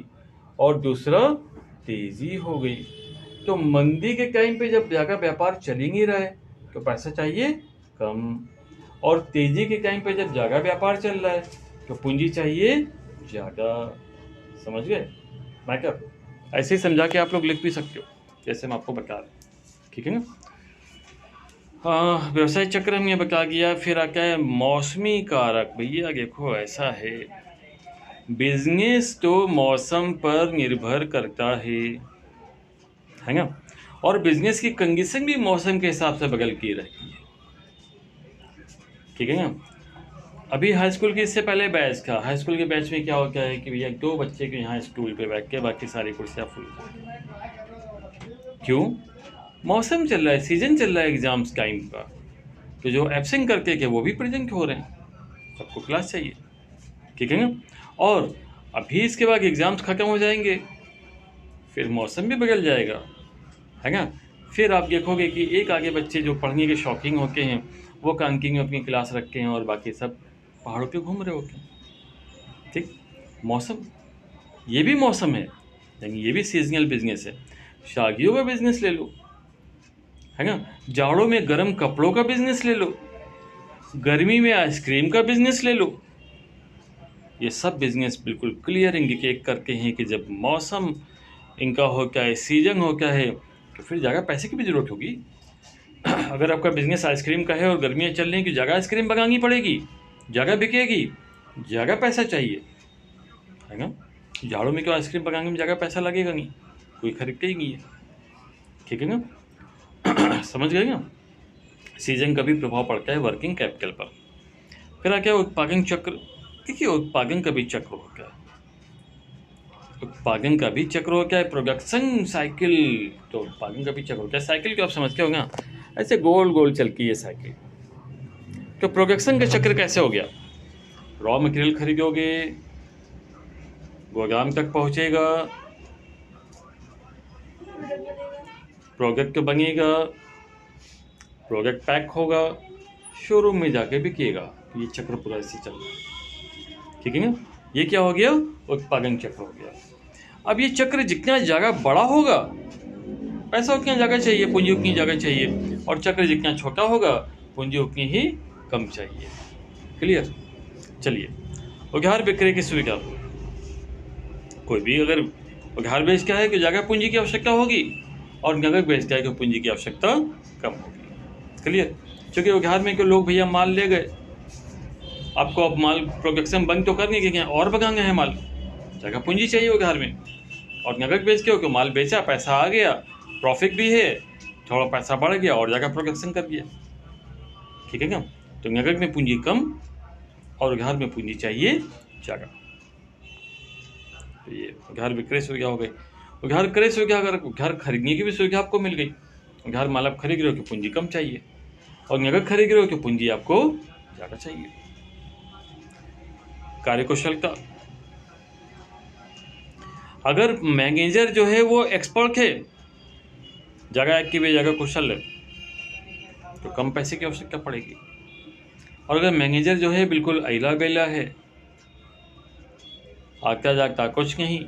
और दूसरा तेज़ी हो गई। तो मंदी के टाइम पे जब ज़्यादा व्यापार चल ही नहीं रहा है तो पैसा चाहिए कम, और तेज़ी के टाइम पे जब ज़्यादा व्यापार चल रहा है तो पूंजी चाहिए ज़्यादा। समझ गए मैटर? ऐसे ही समझा के आप लोग लिख भी सकते हो जैसे हम आपको बता रहे हैं, ठीक है ना। हाँ, व्यवसाय चक्र हमने बता दिया। फिर आता है मौसमी कारक। भैया देखो ऐसा है, बिजनेस तो मौसम पर निर्भर करता है ना, और बिजनेस की कंडीशन भी मौसम के हिसाब से बदलती रहती है, ठीक है ना। अभी हाई स्कूल की इससे पहले बैच था, हाई स्कूल के बैच में क्या होता है कि भैया 2 बच्चे के यहाँ स्टूल पे बैठ के बाकी सारी कुर्सियाँ फुल। क्यों? मौसम चल रहा है, सीजन चल रहा है एग्जाम्स टाइम का, तो जो एब्सेंट करके के वो भी प्रेजेंट हो रहे हैं, सबको क्लास चाहिए, ठीक है ना। और अभी इसके बाद एग्ज़ाम्स ख़त्म हो जाएंगे, फिर मौसम भी बदल जाएगा, है ना। फिर आप देखोगे कि एक आगे बच्चे जो पढ़ने के शौकीन होते हैं वो कांकी में अपनी क्लास रखते हैं और बाकी सब पहाड़ों पे घूम रहे होते हैं, ठीक। मौसम, ये भी मौसम है, यानी ये भी सीजनल बिजनेस है। शादियों का बिजनेस ले लो, है ना, जाड़ों में गर्म कपड़ों का बिजनेस ले लो, गर्मी में आइसक्रीम का बिजनेस ले लो। ये सब बिजनेस बिल्कुल क्लियर इंडिकेट करते हैं कि जब मौसम इनका होता है, सीजन होता है, तो फिर ज़्यादा पैसे की भी ज़रूरत होगी। अगर आपका बिजनेस आइसक्रीम का है और गर्मियाँ चल रही हैं कि जगह आइसक्रीम मंगानी पड़ेगी, जगह बिकेगी, जगह पैसा चाहिए, है ना। जाड़ों में क्यों आइसक्रीम पकाने में जगह पैसा लगेगा नहीं, कोई खरीदते ही नहीं है, ठीक है ना। समझ गए ना। सीजन का भी प्रभाव पड़ता है वर्किंग कैपिटल पर। फिर आ क्या उत्पादन चक्र। देखिए उत्पादन का भी चक्र होता है, उत्पादन का भी चक्र हो क्या है, प्रोडक्शन साइकिल। तो उत्पादन का भी चक्र होता है, साइकिल को आप समझते हो ना, ऐसे गोल गोल चलती है साइकिल। तो प्रोडक्शन का चक्र कैसे हो गया, रॉ मटेरियल खरीदोगे, गोदाम तक पहुंचेगा, प्रोडक्ट बनेगा, प्रोडक्ट पैक होगा, शोरूम में जाके बिकेगा। ये चक्र पूरा ऐसे चल रहा है, ठीक है ना। ये क्या हो गया, उत्पादन चक्र हो गया। अब ये चक्र जितना ज़्यादा बड़ा होगा, पैसा उतना जगह चाहिए, पूंजी उतनी जगह चाहिए, और चक्र जितना छोटा होगा, पूंजी उतनी ही कम चाहिए। क्लियर। चलिए, उधार बिक्री की सुविधा। कोई भी अगर उधार बेचता है कि जगह पूंजी की आवश्यकता होगी, और नगद बेचता है कि पूंजी की आवश्यकता कम होगी। क्लियर। क्योंकि उधार में क्यों लोग भैया माल ले गए, आपको अब माल प्रोडक्शन बंद तो करने के और बगाएंगे हैं माल, जगह पूंजी चाहिए उधार में। और नगद बेच के हो, माल बेचा, पैसा आ गया, प्रॉफिट भी है, थोड़ा पैसा बढ़ गया और जगह प्रोडक्शन कर दिया, ठीक है ना। तो नगद में पूंजी कम और उधार में पूंजी चाहिए ज़्यादा। तो ये उधार विक्रय सुविधा हो गई। उधार क्रय सुविधा, अगर उधार खरीदने की भी सुविधा आपको मिल गई, उधार माल आप खरीद रहे हो कि पूंजी कम चाहिए, और नगद खरीद रहे हो कि पूंजी आपको ज़्यादा चाहिए। कार्यकुशलता, अगर मैनेजर जो है वो एक्सपर्ट है, जगह एक्टिव है, जगह कुशल है, तो कम पैसे की आवश्यकता पड़ेगी। और अगर मैनेजर जो है बिल्कुल अइला बेला है, आता जागता कुछ नहीं,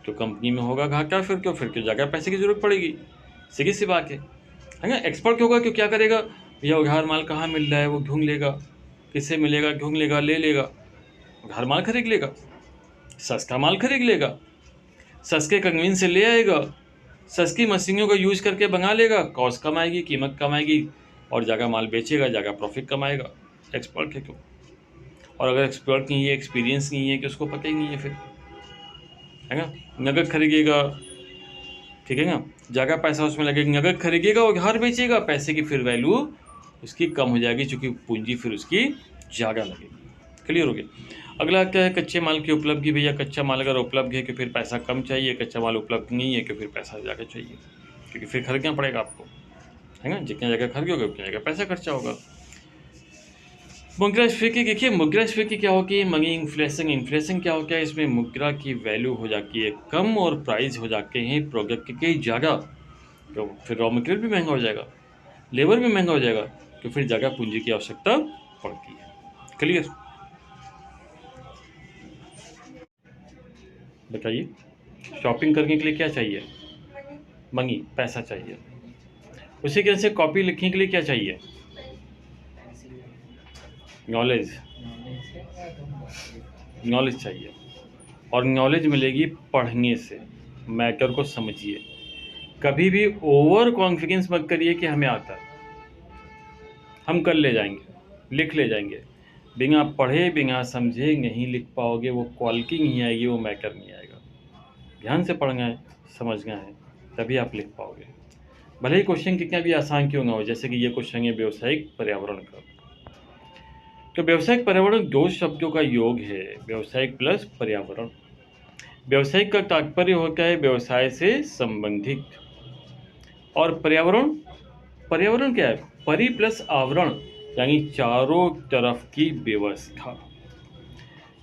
तो कंपनी में होगा घाटा, फिर क्यों जगह पैसे की जरूरत पड़ेगी, सीधी सी बात है ना। एक्सपर्ट क्यों होगा, क्यों क्या करेगा भैया, उधार माल कहाँ मिल रहा है वो ढूंढ लेगा, किससे मिलेगा ढूंढ लेगा, ले लेगा, उधार माल खरीद लेगा, सस्ता माल खरीद लेगा, सस्ते कन्वीन से ले आएगा, सस्ती मशीनों का यूज करके बना लेगा, कॉस्ट कम आएगी, कीमत कम आएगी, और जगह माल बेचेगा, जगह प्रॉफिट कमाएगा। एक्सपर्ट है क्यों। और अगर एक्सपर्ट नहीं है, एक्सपीरियंस नहीं है, कि उसको पता ही नहीं है फिर, है ना। नगद खरीदेगा, ठीक है ना, जगह पैसा उसमें लगेगा, नगद खरीदेगा, उधार बेचेगा, पैसे की फिर वैल्यू उसकी कम हो जाएगी, क्योंकि पूंजी फिर उसकी ज़्यादा लगेगी। क्लियर हो गया। अगला क्या है, कच्चे माल की उपलब्धि। भैया कच्चा माल अगर उपलब्ध है कि फिर पैसा कम चाहिए, कच्चा माल उपलब्ध नहीं है कि फिर पैसा ज़्यादा चाहिए, क्योंकि फिर खरीदना पड़ेगा आपको, है ना। जितनी जगह खरीदोगे उतनी जगह पैसा खर्चा होगा। मुद्रास्फीति, देखिए मुद्रास्फीति क्या होती है, मनी इन्फ्लेशन। इन्फ्लेशन क्या होता है, इसमें मुद्रा की वैल्यू हो जाती है कम और प्राइस हो जाते हैं प्रोडक्ट के ज़्यादा, तो फिर रॉ मटेरियल भी महंगा हो जाएगा, लेबर भी महंगा हो जाएगा, तो फिर जगह पूंजी की आवश्यकता पड़ती है। क्लियर। बताइए, शॉपिंग करने के लिए क्या चाहिए, मनी, पैसा चाहिए। उसी तरह से कॉपी लिखने के लिए क्या चाहिए, नॉलेज, नॉलेज चाहिए। और नॉलेज मिलेगी पढ़ने से, मैटर को समझिए। कभी भी ओवर कॉन्फिडेंस मत करिए कि हमें आता है, हम कर ले जाएंगे, लिख ले जाएंगे। बिना पढ़े बिना समझे नहीं लिख पाओगे, वो क्वालिटी नहीं आएगी, वो मैटर नहीं आएगा। ध्यान से पढ़ना है, समझना है, तभी आप लिख पाओगे, भले ही क्वेश्चन कितना भी आसान क्यों ना हो। जैसे कि ये क्वेश्चन है व्यावसायिक पर्यावरण का। तो व्यावसायिक पर्यावरण दो शब्दों का योग है, व्यावसायिक प्लस पर्यावरण। व्यावसायिक का तात्पर्य होता है व्यवसाय से संबंधित, और पर्यावरण, पर्यावरण क्या है, परि प्लस आवरण, यानी चारों तरफ की व्यवस्था।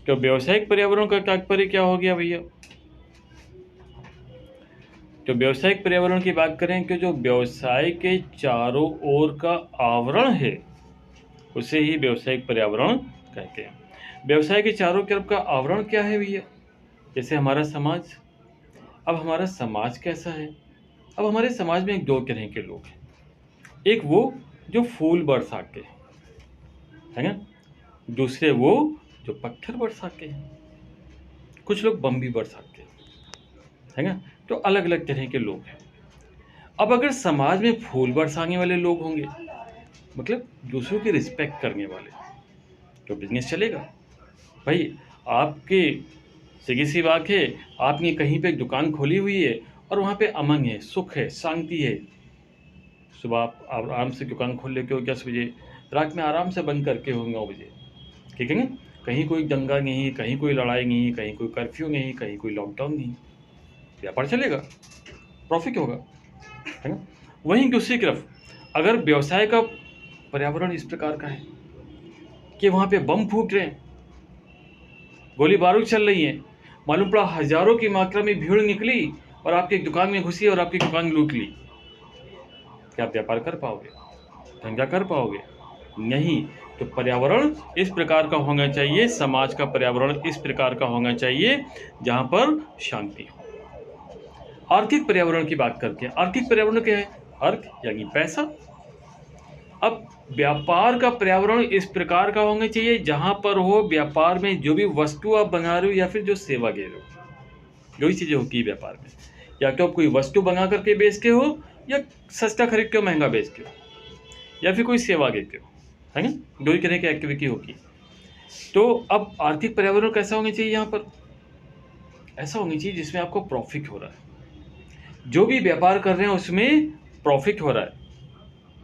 तो व्यावसायिक पर्यावरण का तात्पर्य क्या हो गया भैया, तो व्यावसायिक पर्यावरण की बात करें कि जो व्यवसाय के चारों ओर का आवरण है, उसे ही व्यावसायिक पर्यावरण कहते हैं। व्यवसाय के चारों तरफ का आवरण क्या है भैया, जैसे हमारा समाज। अब हमारा समाज कैसा है, अब हमारे समाज में एक दो तरह के लोग हैं। एक वो जो फूल बरसाते हैं, है ना, दूसरे वो जो पत्थर बरसाते हैं, कुछ लोग बम भी बरसाते हैं, है ना। तो अलग अलग तरह के लोग हैं। अब अगर समाज में फूल बरसाने वाले लोग होंगे, मतलब दूसरों की रिस्पेक्ट करने वाले, तो बिजनेस चलेगा। भाई आपके सीधी सी बात है, आपने कहीं पे एक दुकान खोली हुई है और वहाँ पे अमन है, सुख है, शांति है। सुबह आप आराम से दुकान खोल लेते हो 10 बजे, रात में आराम से बंद करके हो 9 बजे, ठीक है ना? कहीं कोई दंगा नहीं, कहीं कोई लड़ाई नहीं, कहीं कोई कर्फ्यू नहीं, कहीं कोई लॉकडाउन नहीं, व्यापार चलेगा, प्रॉफिट होगा, है ना? वहीं दूसरी तरफ अगर व्यवसाय का पर्यावरण इस प्रकार का है कि वहाँ पे बम फूट रहे हैं, गोली बारूद चल रही है, मालूम पड़ा हजारों की मात्रा में भीड़ निकली और आपकी दुकान में घुसी और आपकी दुकान लूट ली, क्या आप व्यापार कर पाओगे? धंधा कर पाओगे? नहीं। तो पर्यावरण इस प्रकार का होना चाहिए, समाज का पर्यावरण इस प्रकार का होना चाहिए जहाँ पर शांति हो। आर्थिक पर्यावरण की बात करते हैं। आर्थिक पर्यावरण क्या है? अर्थ यानी पैसा। अब व्यापार का पर्यावरण इस प्रकार का होना चाहिए जहाँ पर हो व्यापार में जो भी वस्तु आप बना रहे हो या फिर जो सेवा दे रहे हो, जो ही चीज़ें होती है व्यापार में, या तो आप कोई वस्तु बना करके बेचते हो या सस्ता खरीद के महंगा बेचते हो या फिर कोई सेवा देते हो, है ना? दो ही तरह की एक्टिविटी होगी। तो अब आर्थिक पर्यावरण कैसा होना चाहिए? यहाँ पर ऐसा होना चाहिए जिसमें आपको प्रॉफिट हो रहा है, जो भी व्यापार कर रहे हैं उसमें प्रॉफिट हो रहा है,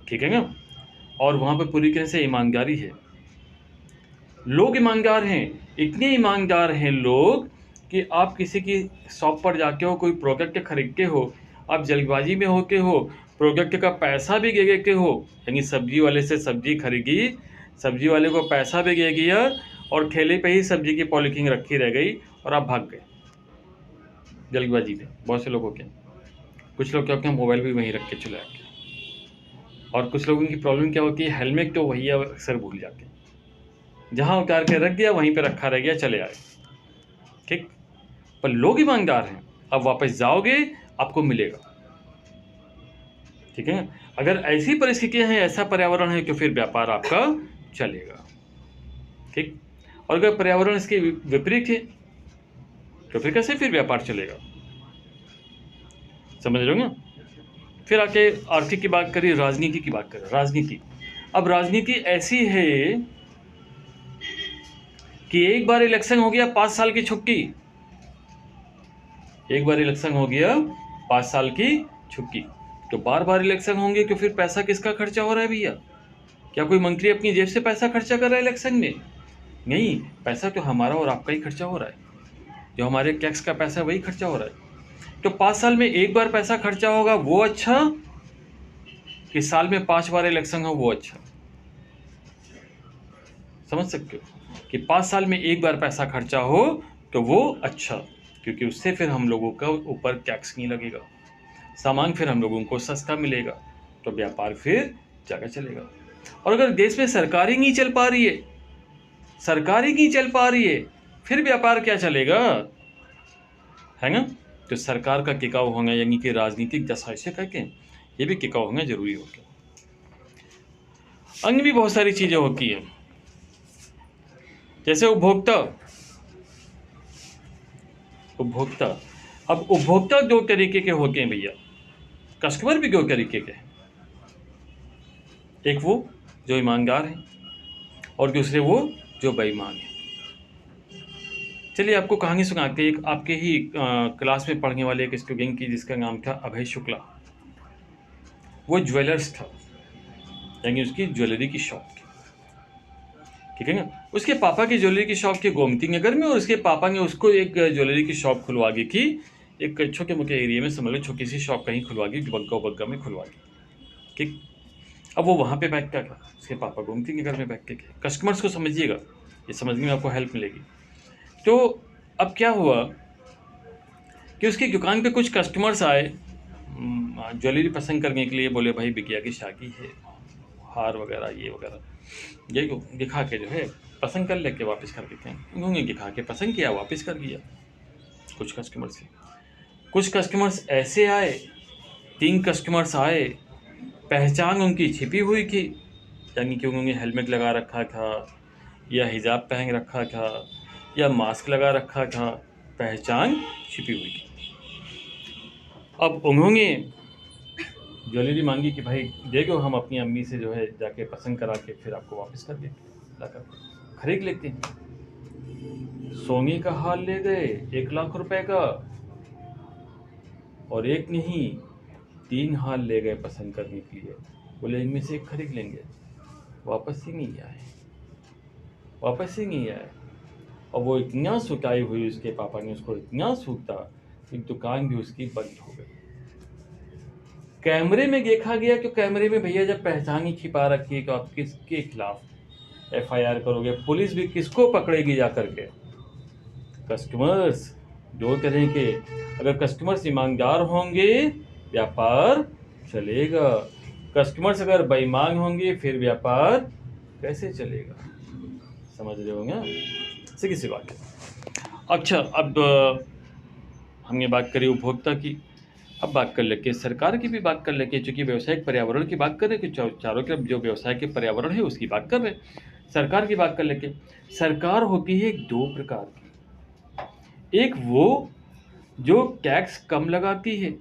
ठीक है ना? और वहाँ पर पूरी तरह से ईमानदारी है, लोग ईमानदार हैं, इतने ईमानदार हैं लोग कि आप किसी की शॉप पर जाके हो, कोई प्रोडक्ट खरीदते हो, आप जल्दबाजी में होते हो, प्रोडक्ट का पैसा भी दे देते हो, यानी सब्जी वाले से सब्जी खरीदी, सब्जी वाले को पैसा भी दे दिया और ठेले पे ही सब्जी की पॉलीथीन रखी रह गई और आप भाग गए जल्दबाजी में। बहुत से लोगों के, कुछ लोग क्या होते हैं मोबाइल भी वहीं रख के चले आते हैं, और कुछ लोगों की प्रॉब्लम क्या होती है, हेलमेट तो वही अक्सर भूल जाते हैं, जहाँ उतार के रख दिया वहीं पे रखा रह गया, चले आए, ठीक। पर लोग ईमानदार हैं, अब वापस जाओगे आपको मिलेगा, ठीक है। अगर ऐसी परिस्थितियां हैं, ऐसा पर्यावरण है तो फिर व्यापार आपका चलेगा, ठीक। और अगर पर्यावरण इसके विपरीत है तो फिर कैसे फिर व्यापार चलेगा? समझ रहे हो ना? फिर आके आर्थिक की बात करिए, राजनीति की बात करें। राजनीति, अब राजनीति ऐसी है कि एक बार इलेक्शन हो गया 5 साल की छुट्टी, एक बार इलेक्शन हो गया 5 साल की छुट्टी, तो बार बार इलेक्शन होंगे तो फिर पैसा किसका खर्चा हो रहा है भैया? क्या कोई मंत्री अपनी जेब से पैसा खर्चा कर रहा है इलेक्शन में? नहीं, पैसा तो हमारा और आपका ही खर्चा हो रहा है, जो हमारे टैक्स का पैसा वही खर्चा हो रहा है। तो 5 साल में एक बार पैसा खर्चा होगा वो अच्छा, कि साल में 5 बार इलेक्शन हो वो अच्छा? समझ सकते हो कि 5 साल में एक बार पैसा खर्चा हो तो वो अच्छा, क्योंकि उससे फिर हम लोगों का ऊपर टैक्स नहीं लगेगा, सामान फिर हम लोगों को सस्ता मिलेगा, तो व्यापार फिर जगह चलेगा। और अगर देश में सरकार ही नहीं चल पा रही है, सरकार ही नहीं चल पा रही है, फिर व्यापार क्या चलेगा, है ना? तो सरकार का टिकाऊ होना, यानी कि राजनीतिक दशा से करके ये भी टिकाऊ होना जरूरी हो गया। अन्य भी बहुत सारी चीजें होती है, जैसे उपभोक्ता। उपभोक्ता, अब उपभोक्ता दो तरीके के होते हैं भैया, कस्टमर भी दो तरीके के हैं, एक वो जो ईमानदार है और दूसरे वो जो बेईमान है। चलिए आपको कहानी सुनाते हैं, एक आपके ही क्लास में पढ़ने वाले एक स्टूडेंट की जिसका नाम था अभय शुक्ला। वो ज्वेलर्स था, यानी उसकी ज्वेलरी की शॉप थी, ठीक है ना। उसके पापा की ज्वेलरी की शॉप थी गोमती नगर में, और उसके पापा ने उसको एक ज्वेलरी की शॉप खुलवा दी थी, एक छोटे मोटे एरिया में, समझ लो छोटी सी शॉप कहीं खुलवा दी, बग्गा में खुलवा दी, ठीक। अब वो वहाँ पे बैठता था, उसके पापा गोमती नगर में बैठते थे। कस्टमर्स को समझिएगा, ये समझने में आपको हेल्प मिलेगी। तो अब क्या हुआ कि उसकी दुकान पे कुछ कस्टमर्स आए ज्वेलरी पसंद करने के लिए, बोले भाई बिटिया की शादी है, हार वगैरह ये वगैरह, ये दिखा के जो है पसंद कर लेके वापस कर देते हैं। उन्होंने दिखा के पसंद किया, वापस कर दिया कुछ कस्टमर्स से। कुछ कस्टमर्स ऐसे आए, 3 कस्टमर्स आए, पहचान उनकी छिपी हुई थी, यानी कि उन्होंने हेलमेट लगा रखा था या हिजाब पहन रखा था या मास्क लगा रखा था, पहचान छिपी हुई थी। अब उन्होंने ज्वेलरी मांगी कि भाई दे दो, हम अपनी अम्मी से जो है जाके पसंद करा के फिर आपको वापस कर देंगे, ला कर खरीद लेते हैं। सोने का हार ले गए 1 लाख रुपए का, और एक नहीं 3 हार ले गए पसंद करने के लिए, बोले इनमें से एक खरीद लेंगे, वापस ही नहीं आए, वापस ही नहीं आए। और वो इतना सुताई हुई, उसके पापा ने उसको इतना सूता कि दुकान भी उसकी बंद हो गई। कैमरे में देखा गया कि कैमरे में भैया जब पहचान ही छिपा रखी है तो आप किसके खिलाफ एफआईआर करोगे, पुलिस भी किसको पकड़ेगी जा करके? कस्टमर्स जो करें कि अगर कस्टमर्स ईमानदार होंगे व्यापार चलेगा, कस्टमर्स अगर बेईमान होंगे फिर व्यापार कैसे चलेगा? समझ रहे होंगे सीधी सी बात है। अच्छा, अब हमने बात करी उपभोक्ता की, अब बात कर लेके सरकार की भी बात कर लेके, चूंकि व्यवसायिक पर्यावरण की बात करें कि चारों तरफ जो व्यवसाय के पर्यावरण है उसकी बात कर रहे हैं, सरकार की बात कर लेके। सरकार होती है 2 प्रकार की, एक वो जो टैक्स कम लगाती है,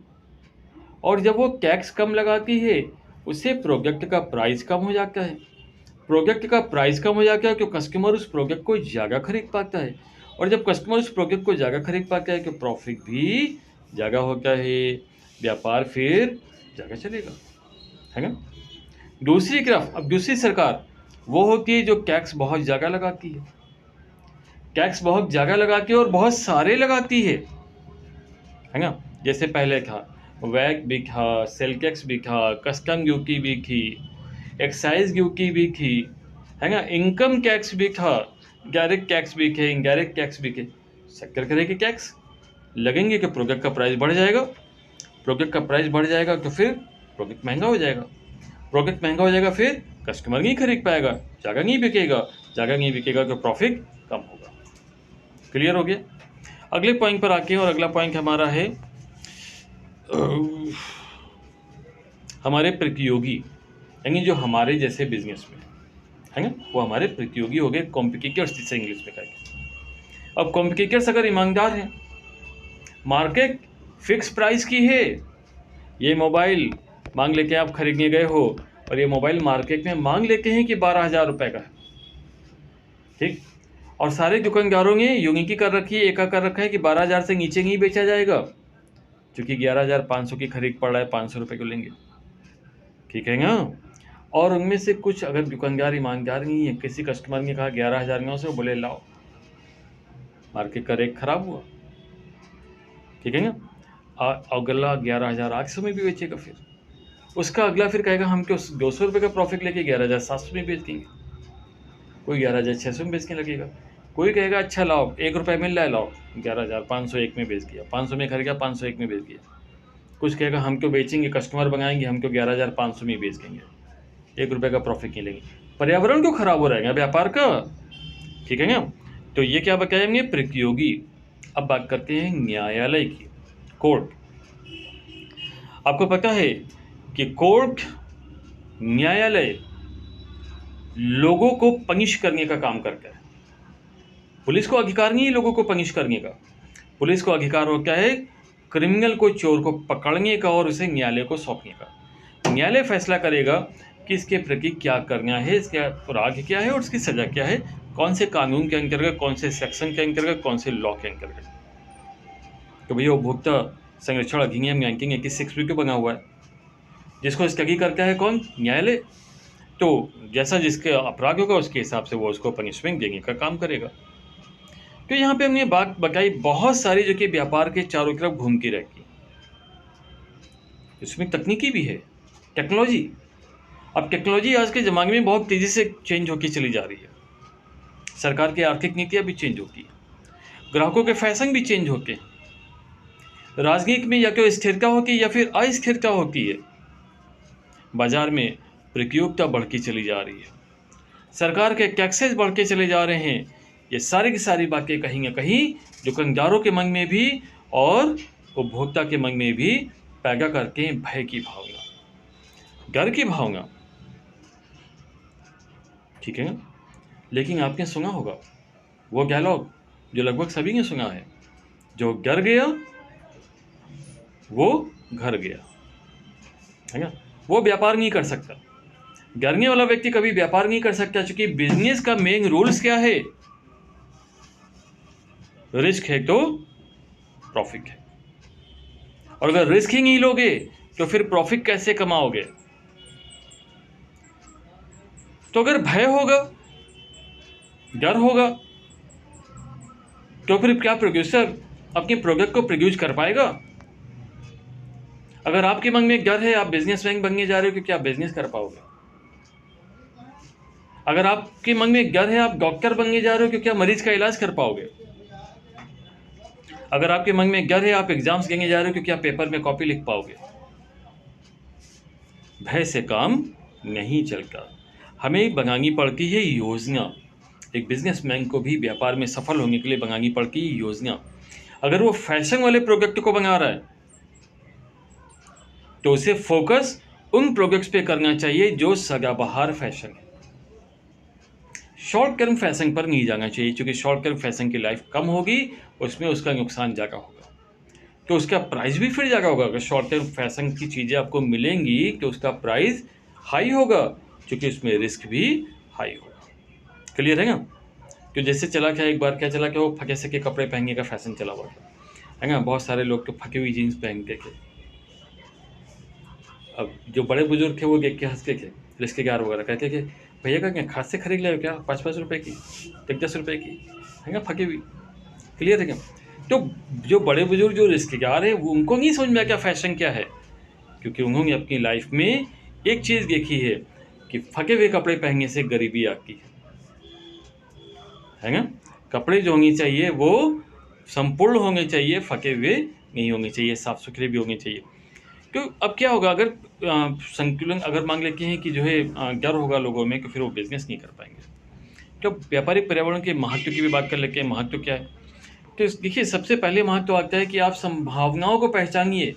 और जब वो टैक्स कम लगाती है उससे प्रोडक्ट का प्राइस कम हो जाता है, प्रोडक्ट का प्राइस कम हो जाता है तो कस्टमर उस प्रोडक्ट को ज़्यादा खरीद पाता है, और जब कस्टमर उस प्रोडक्ट को ज़्यादा खरीद पाता है तो प्रॉफिट भी ज़्यादा होता है, व्यापार फिर ज़्यादा चलेगा, है ना। दूसरी तरफ अब दूसरी सरकार वो होती है जो टैक्स बहुत ज़्यादा लगाती है, टैक्स बहुत ज़्यादा लगाती है और बहुत सारे लगाती है ना। जैसे पहले था वैट भी था, सेल टैक्स भी था, कस्टम ड्यूटी भी थी, एक्साइज ड्यूटी भी थी, है ना, इनकम टैक्स भी था, डायरेक्ट टैक्स भी थे, इनडायरेक्ट टैक्स भी थे। सब तरह के टैक्स लगेंगे कि प्रोडक्ट का प्राइस बढ़ जाएगा, प्रोडक्ट का प्राइस बढ़ जाएगा तो फिर प्रोडक्ट महंगा हो जाएगा, प्रोडक्ट महंगा हो जाएगा फिर कस्टमर नहीं खरीद पाएगा, जगह नहीं बिकेगा, जगह नहीं बिकेगा तो प्रॉफिट कम होगा। क्लियर हो गया? अगले पॉइंट पर आके, और अगला पॉइंट हमारा है हमारे प्रतियोगी, यानी जो हमारे जैसे बिजनेस में है ना, वो हमारे प्रतियोगी हो गए, कॉम्पिटिटर्स जिसे इंग्लिश में कहेंगे। अब कॉम्पिटिटर्स अगर ईमानदार हैं, मार्केट फिक्स प्राइस की है, ये मोबाइल मांग लेके आप खरीदने गए हो और ये मोबाइल मार्केट में मांग लेते हैं कि 12,000 रुपये का है, ठीक, और सारे दुकानदारों ने यूनिटी कर रखी है, एका कर रखा है कि 12,000 से नीचे नहीं बेचा जाएगा, क्योंकि 11,500 की खरीद पड़ रहा है, 500 रुपये को लेंगे, ठीक है ना। और उनमें से कुछ अगर दुकानदार ईमानदार नहीं है, किसी कस्टमर ने कहा 11,900, बोले लाओ, मार्केट का रेट खराब हुआ, ठीक है ना, अगला 11,800 में भी बेचेगा, फिर उसका अगला फिर कहेगा हम क्यों 200 रुपये का प्रॉफिट लेके 11,700 में बेच देंगे, कोई 11,600 में बेचने लगेगा, कोई कहेगा अच्छा लाओ 1 रुपये मिल रहा है लाओ, 11,501 में बेच दिया, 500 में खरीदा 501 में बेच दिया, कुछ कहेगा हम क्यों बेचेंगे, कस्टमर बनाएंगे, हम क्यों 11,500 में बेच देंगे, 1 रुपये का प्रॉफिट नहीं लेंगे, पर्यावरण क्यों खराब हो रहेगा व्यापार का, ठीक है ना। तो ये क्या बताएंगे, प्रतियोगी। अब बात करते हैं न्यायालय की, कोर्ट। आपको पता है कि कोर्ट, न्यायालय लोगों को पनिश करने का काम करता है, पुलिस को अधिकार नहीं है लोगों को पनिश करने का, पुलिस को अधिकार होता है क्रिमिनल को, चोर को पकड़ने का और उसे न्यायालय को सौंपने का। न्यायालय फैसला करेगा कि इसके प्रति क्या करना है, इसका अपराध क्या है और उसकी सजा क्या है, कौन से कानून के अंतर्गत, कौन से सेक्शन के अंतर्गत, कौन से लॉ के अंतर्गत। तो भैया उपभोक्ता संरक्षण अधिनियम 1986 भी क्यों बना हुआ है, जिसको स्थगित करता है कौन, न्यायालय। तो जैसा जिसके अपराध होगा उसके हिसाब से वो उसको पनिशमेंट देने का काम करेगा। तो यहाँ पे हमने बात बताई बहुत सारी जो कि व्यापार के चारों तरफ घूमती रहती है, इसमें तकनीकी भी है, टेक्नोलॉजी। अब टेक्नोलॉजी आज के ज़माने में बहुत तेज़ी से चेंज होती चली जा रही है, सरकार की आर्थिक नीतियाँ भी चेंज होती है, ग्राहकों के फैशन भी चेंज होते हैं, राजनीति में या तो स्थिरता होती है या फिर अस्थिरता होती है, बाजार में प्रतियोगिता बढ़ती चली जा रही है, सरकार के टैक्सेस बढ़ते चले जा रहे हैं। ये सारी की सारी बातें कहीं ना कहीं दुकानदारों के मन में भी और उपभोक्ता के मन में भी पैदा करते हैं भय की भावना, डर की भावना, ठीक है ना। लेकिन आपने सुना होगा वो डायलॉग जो लगभग सभी ने सुना है, जो डर गया वो घर गया, है ना, वो व्यापार नहीं कर सकता। डरने वाला व्यक्ति कभी व्यापार नहीं कर सकता, क्योंकि बिजनेस का मेन रूल्स क्या है? रिस्क है तो प्रॉफिट है, और अगर रिस्क ही नहीं लोगे तो फिर प्रॉफिट कैसे कमाओगे? तो अगर भय होगा, डर होगा, तो फिर क्या प्रोड्यूसर अपने प्रोडक्ट को प्रोड्यूस कर पाएगा? अगर आपके मन में एक डर है, आप बिजनेसमैन बनने जा रहे हो, कि क्या बिजनेस कर पाओगे? अगर आपके मन में एक डर है, आप डॉक्टर बनने जा रहे हो, कि क्या मरीज का इलाज कर पाओगे? अगर आपके मन में एक डर है, आप एग्जाम्स देने जा रहे हो, कि क्या पेपर में कॉपी लिख पाओगे? भय से काम नहीं चलता, हमें बनानी पड़ती है योजना। एक बिजनेसमैन को भी व्यापार में सफल होने के लिए बनानी पड़ती है योजना। अगर वो फैशन वाले प्रोडक्ट को बना रहा है, तो उसे फोकस उन प्रोडक्ट्स पे करना चाहिए जो सदाबहार फैशन है। शॉर्ट टर्म फैशन पर नहीं जाना चाहिए, क्योंकि शॉर्ट टर्म फैशन की लाइफ कम होगी, उसमें उसका नुकसान ज़्यादा होगा, तो उसका प्राइस भी फिर ज़्यादा होगा। अगर शॉर्ट टर्म फैशन की चीज़ें आपको मिलेंगी तो उसका प्राइस हाई होगा, क्योंकि उसमें रिस्क भी हाई होगा। क्लियर है ना? तो जैसे चला क्या, एक बार क्या चला क्या, वो फटे सके कपड़े पहनने का फैशन चला हुआ था, है ना। बहुत सारे लोग तो फटी हुई जीन्स पहनते थे। अब जो बड़े बुजुर्ग थे वो देख के हंसते थे, रिश्तेदार वगैरह कहते थे, भैया का क्या खाद से खरीद ले क्या, 5-5 रुपए की, 10-10 रुपए की, है ना, फटी हुई। क्लियर है क्या? तो जो बड़े बुजुर्ग, जो रिश्तेदार है, उनको नहीं समझ में आया क्या फैशन क्या है, क्योंकि उन्होंने अपनी लाइफ में एक चीज़ देखी है कि फटे हुए कपड़े पहनने से गरीबी आती है ना। कपड़े जो होने चाहिए वो संपूर्ण होने चाहिए, फटे हुए नहीं होने चाहिए, साफ सुथरे भी होने चाहिए। तो अब क्या होगा, अगर संतुलन, अगर मान लेते हैं कि जो है डर होगा लोगों में, कि फिर वो बिजनेस नहीं कर पाएंगे। तो व्यापारिक पर्यावरण के महत्व की भी बात कर लेते हैं। महत्व क्या है? तो देखिए, सबसे पहले महत्व आता है कि आप संभावनाओं को पहचानिए।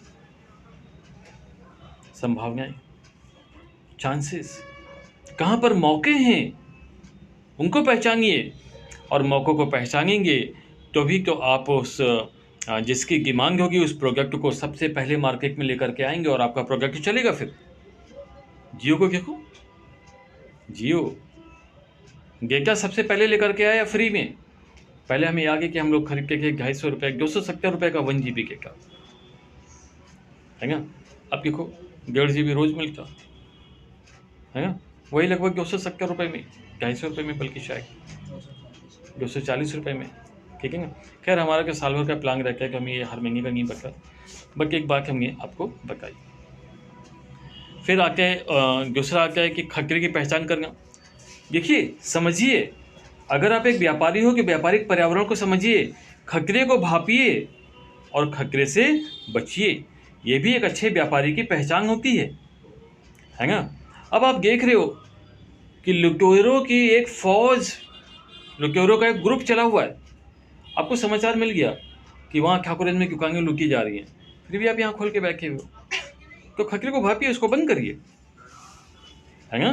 संभावनाएं, चांसेस, कहाँ पर मौके हैं उनको पहचानिए, और मौक़ों को पहचानेंगे तो भी तो आप उस जिसकी डिमांड होगी उस प्रोडक्ट को सबसे पहले मार्केट में लेकर के आएंगे, और आपका प्रोडक्ट चलेगा। फिर जियो को देखो, जियो डेटा सबसे पहले लेकर के आया फ्री में। पहले हमें आगे कि हम लोग खरीदते थे 250 रुपये, 270 रुपये का 1 GB डेटा, है ना। अब देखो 1.5 GB रोज़ मिलता है ना, वही लगभग 270 रुपये में, 250 रुपये में, बल्कि शायद 240 रुपये में। ठीक है ना। खैर, हमारा क्या साल भर का प्लान रहता है कि हमें ये हर महीने का नहीं बता, बट एक बात हमने आपको बताई। फिर आते हैं दूसरा आता है कि खतरे की पहचान करना। देखिए, समझिए, अगर आप एक व्यापारी हो कि व्यापारिक पर्यावरण को समझिए, खतरे को भापिए और खतरे से बचिए। ये भी एक अच्छे व्यापारी की पहचान होती है ना। अब आप देख रहे हो कि लुटेरों की एक फौज, लुटेरों का एक ग्रुप चला हुआ है। आपको समाचार मिल गया कि वहाँ ठाकुरगंज में दुकानें लूटी जा रही हैं, फिर भी आप यहाँ खोल के बैठे हो। तो खतरे को भापिए, उसको बंद करिए, है ना।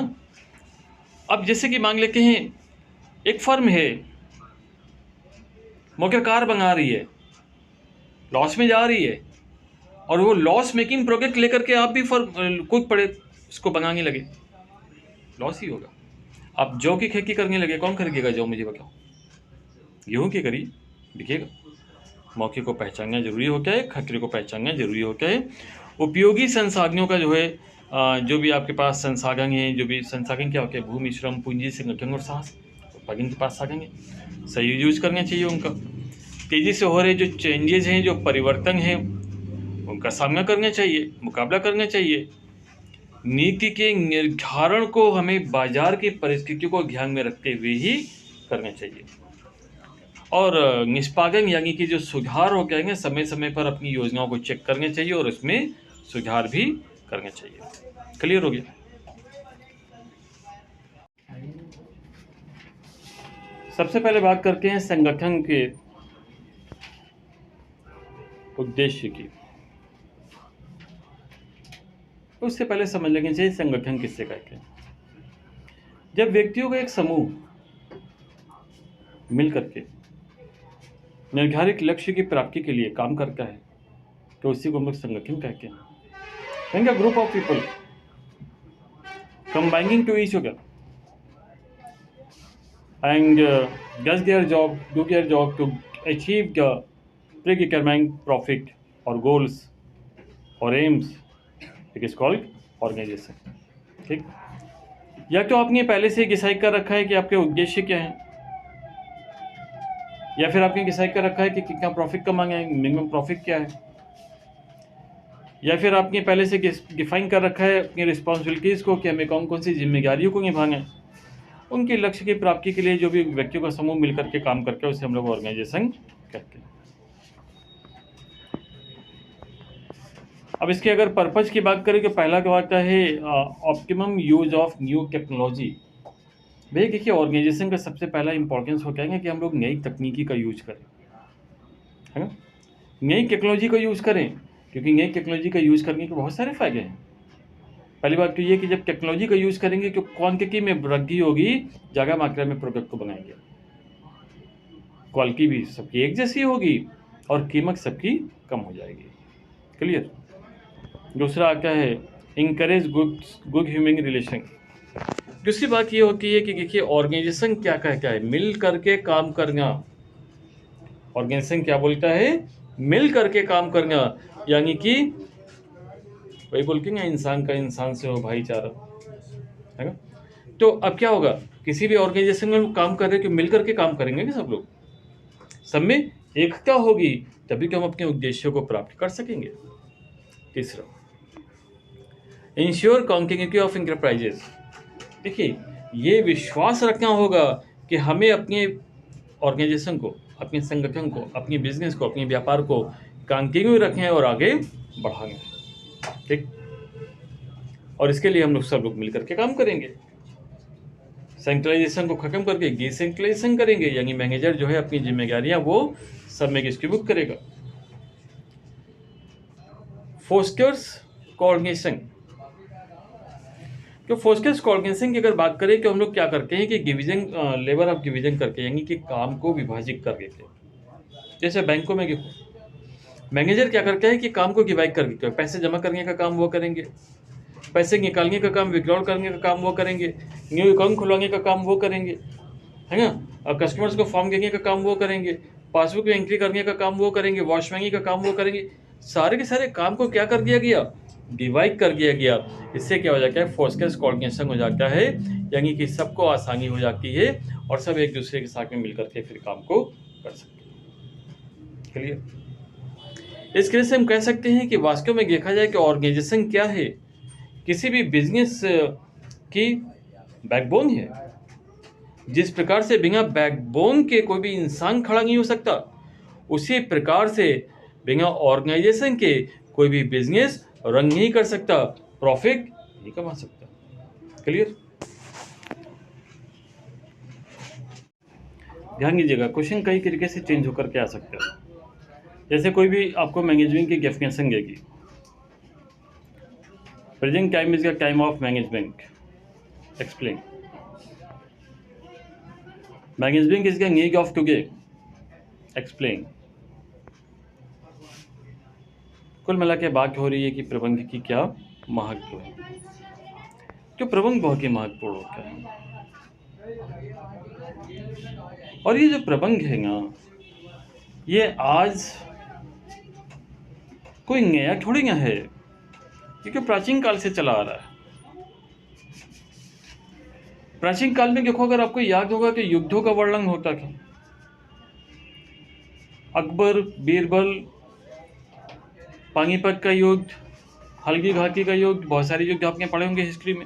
अब जैसे कि मान लेते हैं एक फर्म है, मगर कार बना रही है, लॉस में जा रही है, और वो लॉस मेकिंग प्रोडक्ट लेकर के आप भी फर्म कूद पड़े, इसको बनाने लगे, लॉस ही होगा। आप जौ की खेती करने लगे, कौन खरीदेगा जौ, मुझे बताओ। गेहूँ की करिए, दिखेगा। मौके को पहचानना जरूरी होता है, खतरे को पहचानना जरूरी होता है। उपयोगी संसाधनों का जो है जो भी आपके पास संसाधन हैं, जो भी संसाधन क्या होते हैं, भूमि, श्रम, पूंजी, संगठन और साहस, उत्पादन के पास साधन है, सही यूज करना चाहिए उनका। तेजी से हो रहे जो चेंजेस हैं, जो परिवर्तन हैं, उनका सामना करना चाहिए, मुकाबला करना चाहिए। नीति के निर्धारण को हमें बाजार की परिस्थितियों को ध्यान में रखते हुए ही करना चाहिए, और निष्पादन यानी कि जो सुधार हो गए, समय समय पर अपनी योजनाओं को चेक करना चाहिए और उसमें सुधार भी करना चाहिए। क्लियर हो गया? सबसे पहले बात करते हैं संगठन के उद्देश्य की। उससे पहले समझ लेंगे चाहिए संगठन किससे कहते हैं। जब व्यक्तियों का एक समूह मिल करके निर्धारित लक्ष्य की प्राप्ति के लिए काम करता है, तो उसी को हम लोग संगठन कहते हैं। Think a group of people combining to each other and does their job, do their job to achieve the predetermined profit or goals or aims. It is called organization. ठीक, या तो आपने पहले से डिसाइड कर रखा है कि आपके उद्देश्य क्या हैं, या फिर आपने डिसाइड कर रखा है कि कितना प्रॉफिट कमाना है, मिनिमम प्रॉफिट क्या है, या फिर आपने पहले से डिफाइन कर रखा है अपनी रिस्पॉन्सिबिलिटीज़ को कि हमें कौन कौन सी जिम्मेदारियों को निभाना है। उनके लक्ष्य की प्राप्ति के लिए जो भी व्यक्तियों का समूह मिलकर के काम करके उसे हम लोग ऑर्गेनाइजेशन कहते हैं। अब इसके अगर पर्पज़ की बात करें तो पहला क्या आता है optimum use of new technology. भैया देखिए, ऑर्गेनाइजेशन का सबसे पहला इंपॉर्टेंस होता है कि हम लोग नई तकनीकी का यूज करें, है ना, नई टेक्नोलॉजी का यूज़ करें, क्योंकि नई टेक्नोलॉजी का यूज़ करने के बहुत सारे फ़ायदे हैं। पहली बात तो ये कि जब टेक्नोलॉजी का यूज़ करेंगे तो क्वांटिटी में वृद्धि होगी, ज़्यादा मात्रा में प्रोडक्ट को बनाएंगे, क्वालिटी भी सबकी एक जैसी होगी और कीमत सबकी कम हो जाएगी। क्लियर। दूसरा आता है इंकरेज गुड ह्यूमन रिलेशन। दूसरी बात ये होती है कि देखिए ऑर्गेनाइजेशन क्या कहता है, मिल करके काम करना। ऑर्गेनाइजेशन क्या बोलता है, मिल करके काम करना, यानी कि वही बोलते हैं इंसान का इंसान से हो भाईचारा, है ना। तो अब क्या होगा, किसी भी ऑर्गेनाइजेशन में लोग काम कर रहे हैं कि मिल करके काम करेंगे कि सब लोग, सब में एकता होगी, तभी तो हम अपने उद्देश्यों को प्राप्त कर सकेंगे। तीसरा, इंश्योर कॉन्टिन्यूटी ऑफ इंटरप्राइजेज। देखिए ये विश्वास रखना होगा कि हमें अपने ऑर्गेनाइजेशन को, अपने संगठन को, अपनी बिजनेस को, अपने व्यापार को कंटिन्यू रखें और आगे बढ़ाएं। ठीक, और इसके लिए हम लोग सब लोग मिलकर के काम करेंगे। सेंट्रलाइजेशन को खत्म करके डिसेंट्रलाइजेशन करेंगे, यानी मैनेजर जो है अपनी जिम्मेदारियां वो सब में डिस्ट्रीब्यूट करेगा। Fosters coordination. तो फोस्टर्स कोऑर्डिनेशन की अगर बात करें तो हम लोग क्या करते हैं कि डिवीजन, लेवल ऑफ डिवीजन करके, यानी कि काम को विभाजित कर देते हैं। जैसे बैंकों में मैनेजर क्या करता है कि काम को डिवाइड कर देते हैं, पैसे जमा करने का काम वो करेंगे, पैसे निकालने का काम, विड्रॉल करने का काम वो करेंगे, न्यू अकाउंट खुलवाने का काम वो करेंगे, है ना, और कस्टमर्स को फॉर्म देने का काम वो करेंगे, पासबुक में एंट्री करने का काम वो करेंगे, वॉशमैनी का काम वो करेंगे। सारे के सारे काम को क्या कर दिया गया, डिवाइड कर दिया गया। इससे क्या हो जाता है, फोकस कोऑर्डिनेशन हो जाता है, यानी कि सबको आसानी हो जाती है और सब एक दूसरे के साथ में मिलकर के फिर काम को कर सकते हैं। क्लियर। इसके लिए से हम कह सकते हैं कि वास्तव में देखा जाए कि ऑर्गेनाइजेशन क्या है, किसी भी बिजनेस की बैकबोन है। जिस प्रकार से बिना बैकबोन के कोई भी इंसान खड़ा नहीं हो सकता, उसी प्रकार से बिना ऑर्गेनाइजेशन के कोई भी बिजनेस रन नहीं कर सकता, प्रॉफिट नहीं कमा सकता। क्लियर। ध्यान दीजिएगा, क्वेश्चन कई तरीके से चेंज होकर के आ सकता है। जैसे कोई भी आपको मैनेजमेंट की डेफिनेशन देगी, present time is the time of management, explain. Management is the need of today, explain. कुल मिला के बात हो रही है कि प्रबंध की क्या महत्व है। तो प्रबंध बहुत ही महत्वपूर्ण होता है, और ये जो प्रबंध है ना, ये आज कोई नया थोड़ी ना है, क्योंकि प्राचीन काल से चला आ रहा है। प्राचीन काल में देखो, अगर आपको याद होगा कि युद्धों का वर्णन होता था, अकबर, बीरबल, पानीपत का युद्ध, हल्दी घाटी का युद्ध, बहुत सारे युद्ध आपने पढ़े होंगे हिस्ट्री में।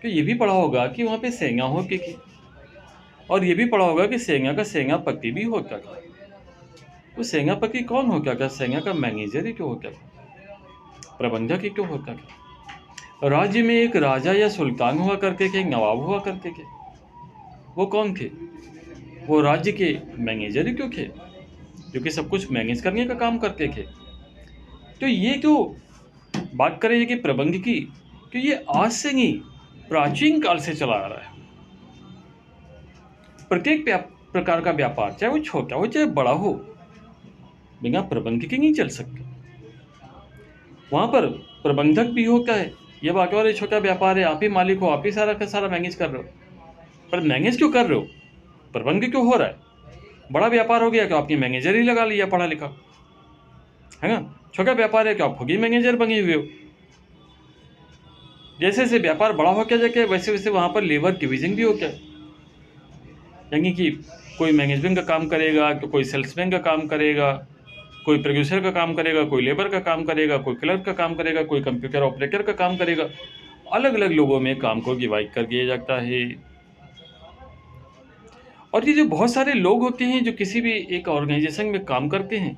तो ये भी पढ़ा होगा कि वहाँ पे सेना होती थी, और ये भी पढ़ा होगा कि सेना का सेनापति भी होता था। वो सेनापति कौन होता था, सेना का मैनेजर ही क्यों होता था, प्रबंधक ही क्यों होता था। राज्य में एक राजा या सुल्तान हुआ करते थे, एक नवाब हुआ करते थे, वो कौन थे, वो राज्य के मैनेजर ही क्यों थे, जो कि सब कुछ मैनेज करने का काम करते थे। तो ये जो बात करें कि प्रबंध की, तो ये आज से नहीं, प्राचीन काल से चला आ रहा है। प्रत्येक प्रकार का व्यापार, चाहे वो छोटा हो चाहे बड़ा हो, बिना प्रबंध के नहीं चल सकता। वहाँ पर प्रबंधक भी होता है। ये बाकी वाले छोटा व्यापार है, आप ही मालिक हो, आप ही सारा का सारा मैनेज कर रहे हो। पर मैनेज क्यों कर रहे हो? प्रबंध क्यों हो रहा है? बड़ा व्यापार हो गया कि आपने मैनेजर ही लगा लिया पढ़ा लिखा, है ना। छोटा व्यापार है कि आप खुद ही मैनेजर बने हुए हो। जैसे जैसे व्यापार बड़ा हो क्या जाके वैसे वैसे वहाँ पर लेबर डिवीजन भी हो क्या, यानी कि कोई मैनेजमेंट का काम करेगा तो कोई सेल्समैन का काम करेगा, कोई प्रोड्यूसर का काम करेगा, कोई लेबर का काम करेगा, कोई क्लर्क का काम करेगा, कोई कंप्यूटर ऑपरेटर का काम करेगा। अलग अलग लोगों में काम को डिवाइड कर दिया जाता है। और ये जो बहुत सारे लोग होते हैं जो किसी भी एक ऑर्गेनाइजेशन में काम करते हैं,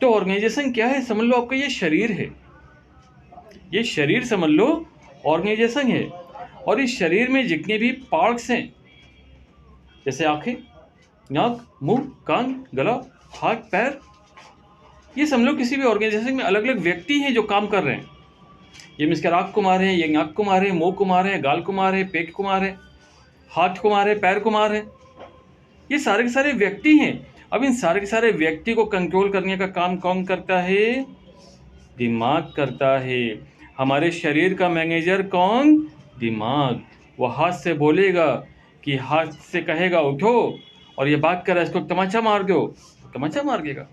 तो ऑर्गेनाइजेशन क्या है समझ लो, आपका ये शरीर है। ये शरीर समझ लो ऑर्गेनाइजेशन है। और इस शरीर में जितने भी पार्ट्स हैं, जैसे आंखें, नाक, मुंह, कान, गला, हाथ, पैर, ये समझ लो किसी भी ऑर्गेनाइजेशन में अलग अलग व्यक्ति हैं जो काम कर रहे हैं। ये मिस्टर आँख को मारे हैं, ये नाक को मारे हैं, मुंह को मारे हैं, गाल को मारे हैं, पेट को मारे, हाथ को मारे, पैर को मारे, ये सारे के सारे व्यक्ति हैं। अब इन सारे के सारे व्यक्ति को कंट्रोल करने का काम कौन करता है? दिमाग करता है। हमारे शरीर का मैनेजर कौन? दिमाग। वो हाथ से बोलेगा कि हाथ से कहेगा उठो, और ये बात कर रहा है इसको तमाचा मार दो, तमाचा मार देगा,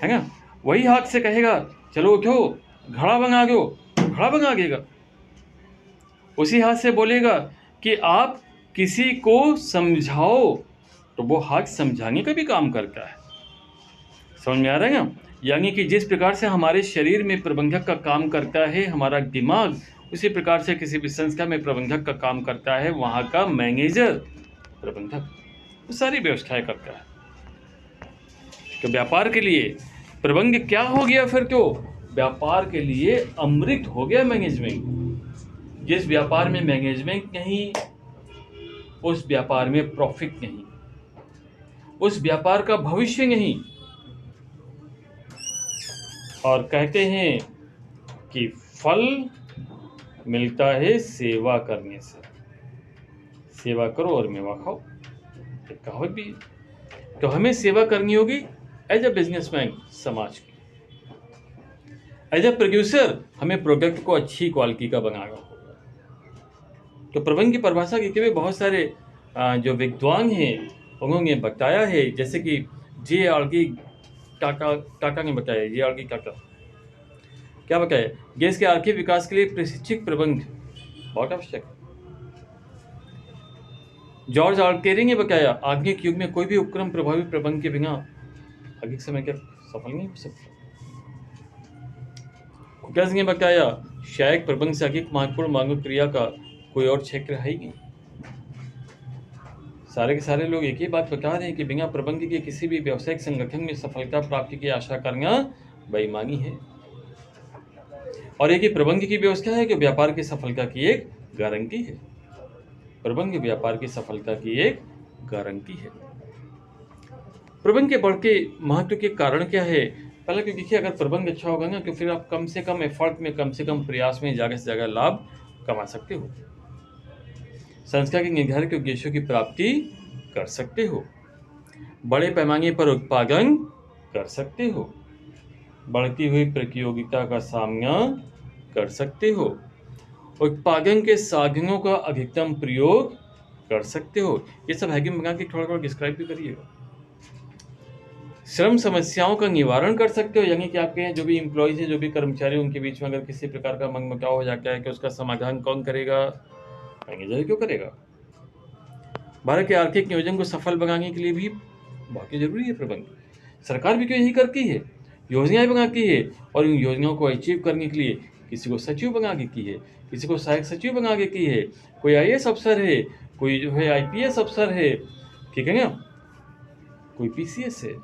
है ना। वही हाथ से कहेगा चलो उठो, घड़ा बना दो, घड़ा बना देगा। उसी हाथ से बोलेगा कि आप किसी को समझाओ, तो वो हाथ समझाने का भी काम करता है। समझ में आ रहा है ना। यानी कि जिस प्रकार से हमारे शरीर में प्रबंधक का काम करता है हमारा दिमाग, उसी प्रकार से किसी भी संस्था में प्रबंधक का काम करता है वहाँ का मैनेजर, प्रबंधक, वो सारी व्यवस्थाएं करता है। तो व्यापार के लिए प्रबंध क्या हो गया फिर? तो व्यापार के लिए अमृत हो गया मैनेजमेंट। जिस व्यापार में मैनेजमेंट नहीं, उस व्यापार में प्रॉफिट नहीं, उस व्यापार का भविष्य नहीं। और कहते हैं कि फल मिलता है सेवा करने से। सेवा करो और मेवा खाओ, एक कहावत भी है। तो हमें सेवा करनी होगी एज अ बिजनेसमैन समाज की। एज अ प्रोड्यूसर हमें प्रोडक्ट को अच्छी क्वालिटी का बनाना होगा। तो प्रबंध की परिभाषा के लिए बहुत सारे जो विद्वान हैं उन्होंने बताया है, जैसे कि जे.आर.डी. टाटा ने बताया। जे.आर.डी. टाटा क्या बताया? देश के आर्थिक विकास के लिए प्रशिक्षित प्रबंध बहुत आवश्यक है। जॉर्ज आर केरी ने बताया आधुनिक युग में कोई भी उपक्रम प्रभावी प्रबंध के बिना अधिक समय के सफल नहीं हो सकता। कुकर्स ने बताया शायद प्रबंध से अधिक महत्वपूर्ण मानव क्रिया का कोई और क्षेत्र है ही नहीं। सारे के सारे लोग एक ही बात बता रहे हैं कि बिना प्रबंध के किसी भी व्यावसायिक संगठन में सफलता प्राप्ति की आशा करना बेईमानी है। और एक ही प्रबंध की व्यवस्था है कि व्यापार की सफलता की एक गारंटी है। प्रबंध व्यापार की सफलता की एक गारंटी है। प्रबंध के बढ़ के महत्व के कारण क्या है? पहले क्योंकि देखिए, अगर प्रबंध अच्छा होगा ना तो फिर आप कम से कम एफर्ट में, कम से कम प्रयास में ज़्यादा से ज़्यादा लाभ कमा सकते हो, संस्था के निर्धारित उद्देश्यों की प्राप्ति कर सकते हो, बड़े पैमाने पर उत्पादन कर सकते हो, बढ़ती हुई प्रतियोगिता का सामना कर सकते हो, उत्पादन के साधनों का अधिकतम प्रयोग कर सकते हो। ये सब हैगिंग मंगा के थोड़ा थोड़ा डिस्क्राइब भी करिएगा। श्रम समस्याओं का निवारण कर सकते हो, यानी कि आपके जो भी एम्प्लॉयज हैं, जो भी कर्मचारी, उनके बीच में अगर किसी प्रकार का मनमुटाव हो जाता है कि उसका समाधान कौन करेगा? मैनेजर क्यों करेगा? भारत के आर्थिक नियोजन को सफल बनाने के लिए भी बहुत जरूरी है प्रबंध। सरकार भी क्यों यही करती है, योजनाएं बनाती है, और इन योजनाओं को अचीव करने के लिए किसी को सचिव बना देती है, किसी को सहायक सचिव बना देती है, कोई IAS अफसर है, कोई जो है IPS अफसर है, ठीक है ना, कोई PCS है,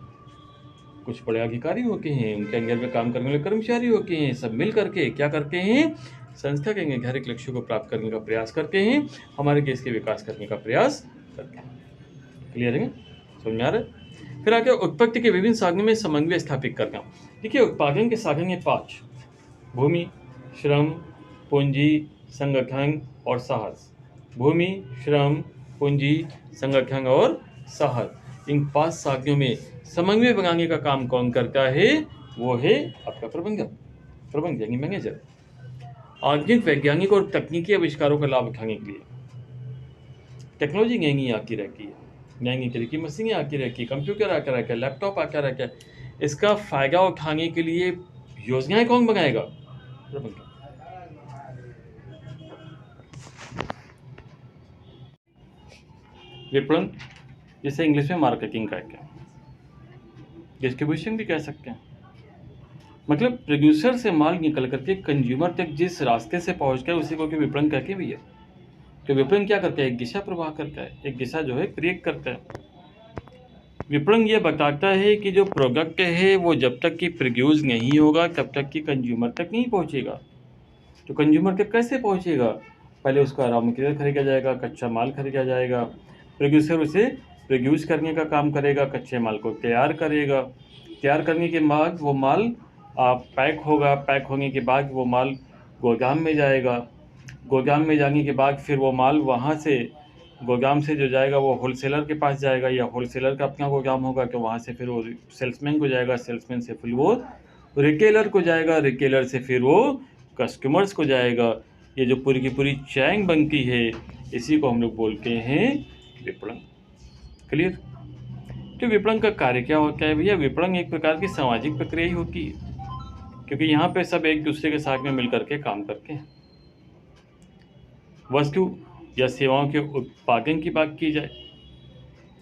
कुछ बड़े अधिकारी होते हैं, उनके अंदर में काम करने वाले कर्मचारी होते हैं। सब मिल करके क्या करते हैं? संस्था के निर्धारित लक्ष्यों को प्राप्त करने का प्रयास करते हैं, हमारे देश के विकास करने का प्रयास करते हैं। क्लियर है? समझ में आ रहा है? फिर आगे उत्पत्ति के विभिन्न साधनों में समन्वय स्थापित करना। देखिए, उत्पादन के साधन है 5: भूमि, श्रम, पूंजी, संगठन और साहस। भूमि, श्रम, पूंजी, संगठन और साहस, इन 5 साधनों में समन्वय बनाने का काम कौन करता है? वो है आपका प्रबंधक। प्रबंध यानी मैनेजर। आधुनिक वैज्ञानिक और तकनीकी आविष्कारों का लाभ उठाने के लिए टेक्नोलॉजी नई आती रहती है, नई तरह की मशीनें आती रहती है, कंप्यूटर आकर रखा है, लैपटॉप आकर रखा है। इसका फायदा उठाने के लिए योजनाएं कौन बनाएगा? प्रबंध। विपणन, जिसे इंग्लिश में मार्केटिंग कहते हैं, डिस्ट्रीब्यूशन भी कह सकते हैं। मतलब प्रोड्यूसर से माल निकल करके कंज्यूमर तक जिस रास्ते से पहुंच गया उसी को कि विपणन कहते भी है। तो विपणन क्या करता है? एक दिशा प्रवाह करता है, एक दिशा जो है क्रिएट करता है। विपणन ये बताता है कि जो प्रोडक्ट है वो जब तक कि प्रोड्यूस नहीं होगा तब तक कि कंज्यूमर तक नहीं पहुंचेगा। तो कंज्यूमर तक कैसे पहुंचेगा? पहले उसका रॉ मटेरियल खरीदा जाएगा, कच्चा माल खरीदा जाएगा, प्रोड्यूसर उसे प्रोड्यूस करने का काम करेगा, कच्चे माल को तैयार करेगा, तैयार करने के बाद वो माल पैक होगा, पैक होने के बाद वो माल गोदाम में जाएगा, गोदाम में जाने के बाद फिर वो माल वहाँ से गोदाम से जो जाएगा वो होलसेलर के पास जाएगा, या होलसेलर का अपना गोदाम होगा तो वहाँ से फिर वो सेल्समैन को जाएगा, सेल्समैन से फिर वो रिटेलर को जाएगा, रिटेलर से फिर वो कस्टमर्स को जाएगा। ये जो पूरी की पूरी चैन बनती है इसी को हम लोग बोलते हैं विपणन। क्लियर? तो विपणन का कार्य क्या होता है भैया? विपणन एक प्रकार की सामाजिक प्रक्रिया ही होती है, क्योंकि यहाँ पे सब एक दूसरे के साथ में मिलकर के काम करते हैं। वस्तु या सेवाओं के उत्पादन की बात की जाए,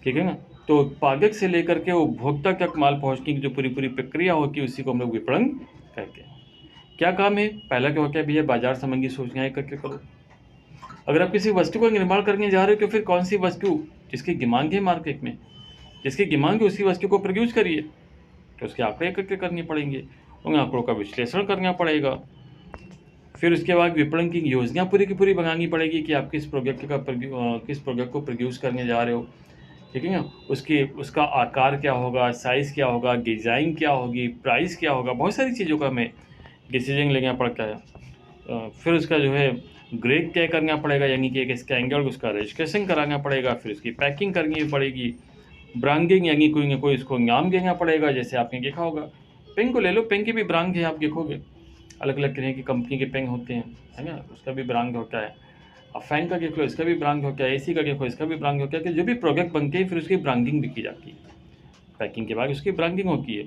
ठीक है ना, तो उत्पादक से लेकर के उपभोक्ता तक माल पहुंचने की जो पूरी पूरी प्रक्रिया होती है उसी को हम लोग विपणन कहते हैं। क्या काम है? पहला क्या होता है भैया? बाजार संबंधी सूचनाएं एकत्र करो। अगर आप किसी वस्तु का निर्माण करने जा रहे हो तो फिर कौन सी वस्तु जिसकी डिमांड है मार्केट में, जिसकी डिमांड है उसी वस्तु को प्रोड्यूस करिए, तो उसके आंकड़े एकत्र करने पड़ेंगे, उन आंकड़ों का विश्लेषण करना पड़ेगा। फिर उसके बाद विपणन की योजना पूरी की पूरी बनानी पड़ेगी कि आप किस प्रोडक्ट को प्रोड्यूस करने जा रहे हो, ठीक है ना, उसका आकार क्या होगा, साइज़ क्या होगा, डिज़ाइन क्या होगी, प्राइस क्या होगा, बहुत सारी चीज़ों का हमें डिसीजन लेना पड़ता है। फिर उसका जो है ग्रेड तय करना पड़ेगा, यानी कि एक स्टैंडर्ड उसका रजिस्ट्रेशन कराना पड़ेगा, फिर उसकी पैकिंग करनी पड़ेगी, ब्रांडिंग यानी कोई ना कोई उसको नाम देना पड़ेगा। जैसे आपने देखा होगा पेन को ले लो, पेन के भी ब्रांड है, आप देखोगे अलग अलग तरह की कंपनी के पेन होते हैं, है ना, उसका भी ब्रांड होता है। अब फैन का देख लो, इसका भी ब्रांड होता है, एसी का देखो, इसका भी ब्रांड होता है। कि जो भी प्रोडक्ट बनते हैं फिर उसकी ब्रांडिंग भी की जाती है, पैकिंग के बाद उसकी ब्रांडिंग होती है।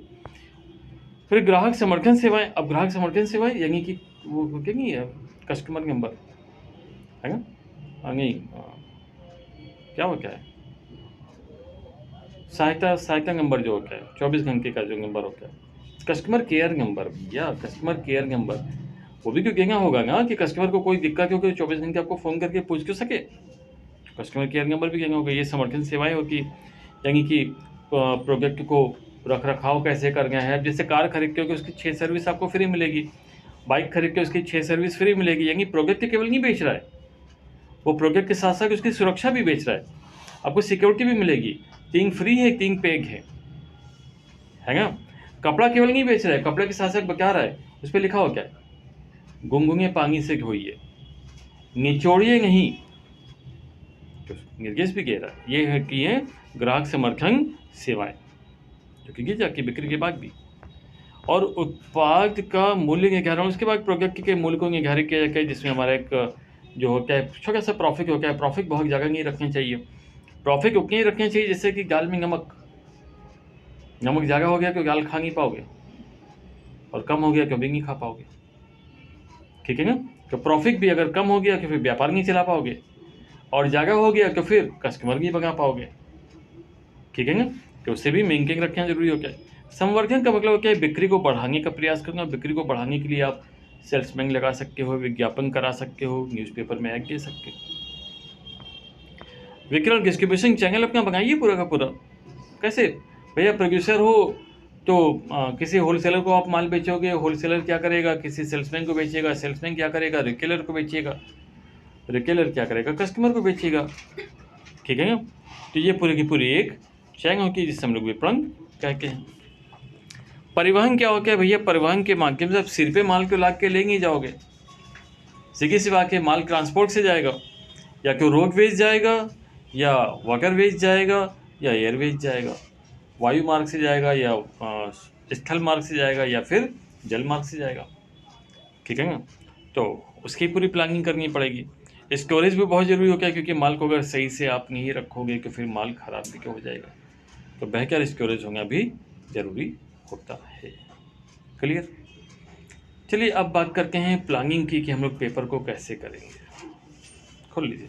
फिर ग्राहक समर्थन सेवाएं। अब ग्राहक समर्थन सेवाएं यानी कि वो क्या नहीं है, कस्टमर नंबर है ना, नहीं क्या होता है, सहायता नंबर जो होता है, 24 घंटे का जो नंबर होता है, कस्टमर केयर नंबर। या कस्टमर केयर नंबर वो भी क्यों कहना होगा ना कि कस्टमर को कोई दिक्कत हो कि 24 घंटे आपको फ़ोन करके पूछ क्यों सके, कस्टमर केयर नंबर भी कहना होगा। ये समर्थन सेवाएं होती है, यानी कि प्रोडक्ट को रख रखाव कैसे करना है। अब जैसे कार खरीदते हो कि उसकी 6 सर्विस आपको फ्री मिलेगी, बाइक खरीदते हो उसकी 6 सर्विस फ्री मिलेगी। यानी प्रोडक्ट केवल नहीं बेच रहा है, वो प्रोडक्ट के साथ साथ उसकी सुरक्षा भी बेच रहा है, आपको सिक्योरिटी भी मिलेगी। 3 फ्री है, 3 पेड है ना। कपड़ा केवल नहीं बेच रहा है, कपड़े के साथ साथ बता रहा है, उस पर लिखा हो क्या है, गुनगुने पानी से धोइए, निचोड़िए नहीं, तो निर्देश भी कह रहा है। ये है कि ये ग्राहक समर्थन सेवाएं जो कि की जाती है बिक्री के बाद भी। और उत्पाद का मूल्य निर्धारण, उसके बाद प्रोडक्ट के मूल्य को निर्धारित किया जाता है, जिसमें हमारा एक जो होता है छोटा सा प्रॉफिट होता है। प्रॉफिट बहुत ज़्यादा नहीं रखनी चाहिए, प्रॉफिट उतनी ही रखनी चाहिए जैसे कि दाल में नमक ज़्यादा हो गया तो दाल खा नहीं पाओगे, और कम हो गया तो भी नहीं खा पाओगे, ठीक है ना। तो प्रॉफिट भी अगर कम हो गया तो फिर व्यापार नहीं चला पाओगे, और ज़्यादा हो गया तो फिर कस्टमर नहीं बना पाओगे, ठीक है ना। तो उससे भी मेंटेन रखना जरूरी होता है। संवर्धन का मतलब क्या है, बिक्री को बढ़ाने का प्रयास करना। बिक्री को बढ़ाने के लिए आप सेल्समैन लगा सकते हो, विज्ञापन करा सकते हो, न्यूज़पेपर में ऐड दे सकते हो। वितरण डिस्ट्रीब्यूशन चैनल अपना बनाइए पूरा का पूरा। कैसे भैया, प्रोड्यूसर हो तो किसी होलसेलर को आप माल बेचोगे, होलसेलर क्या करेगा, किसी सेल्समैन को बेचेगा, सेल्समैन क्या करेगा, रिटेलर को बेचेगा, रिटेलर क्या करेगा, कस्टमर को बेचेगा, ठीक है ना। तो ये पूरी की पूरी एक चैन होती है जिससे हम लोग विपणन कहते हैं। परिवहन क्या होता है भैया, परिवहन के माध्यम से आप सिर पे माल को लाद के ले नहीं जाओगे, सीधी सी बात है, माल ट्रांसपोर्ट से जाएगा, या तो रोडवेज जाएगा, या वाटरवेज जाएगा, या एयरवेज जाएगा, वायु मार्ग से जाएगा, या स्थल मार्ग से जाएगा, या फिर जल मार्ग से जाएगा। ठीक है ना? तो उसकी पूरी प्लानिंग करनी पड़ेगी। स्टोरेज भी बहुत ज़रूरी हो गया, क्योंकि माल को अगर सही से आप नहीं रखोगे तो फिर माल ख़राब भी हो जाएगा। तो बेहतर स्टोरेज होना भी ज़रूरी होता है। क्लियर? चलिए अब बात करते हैं प्लानिंग की कि हम लोग पेपर को कैसे करेंगे। खोल लीजिए।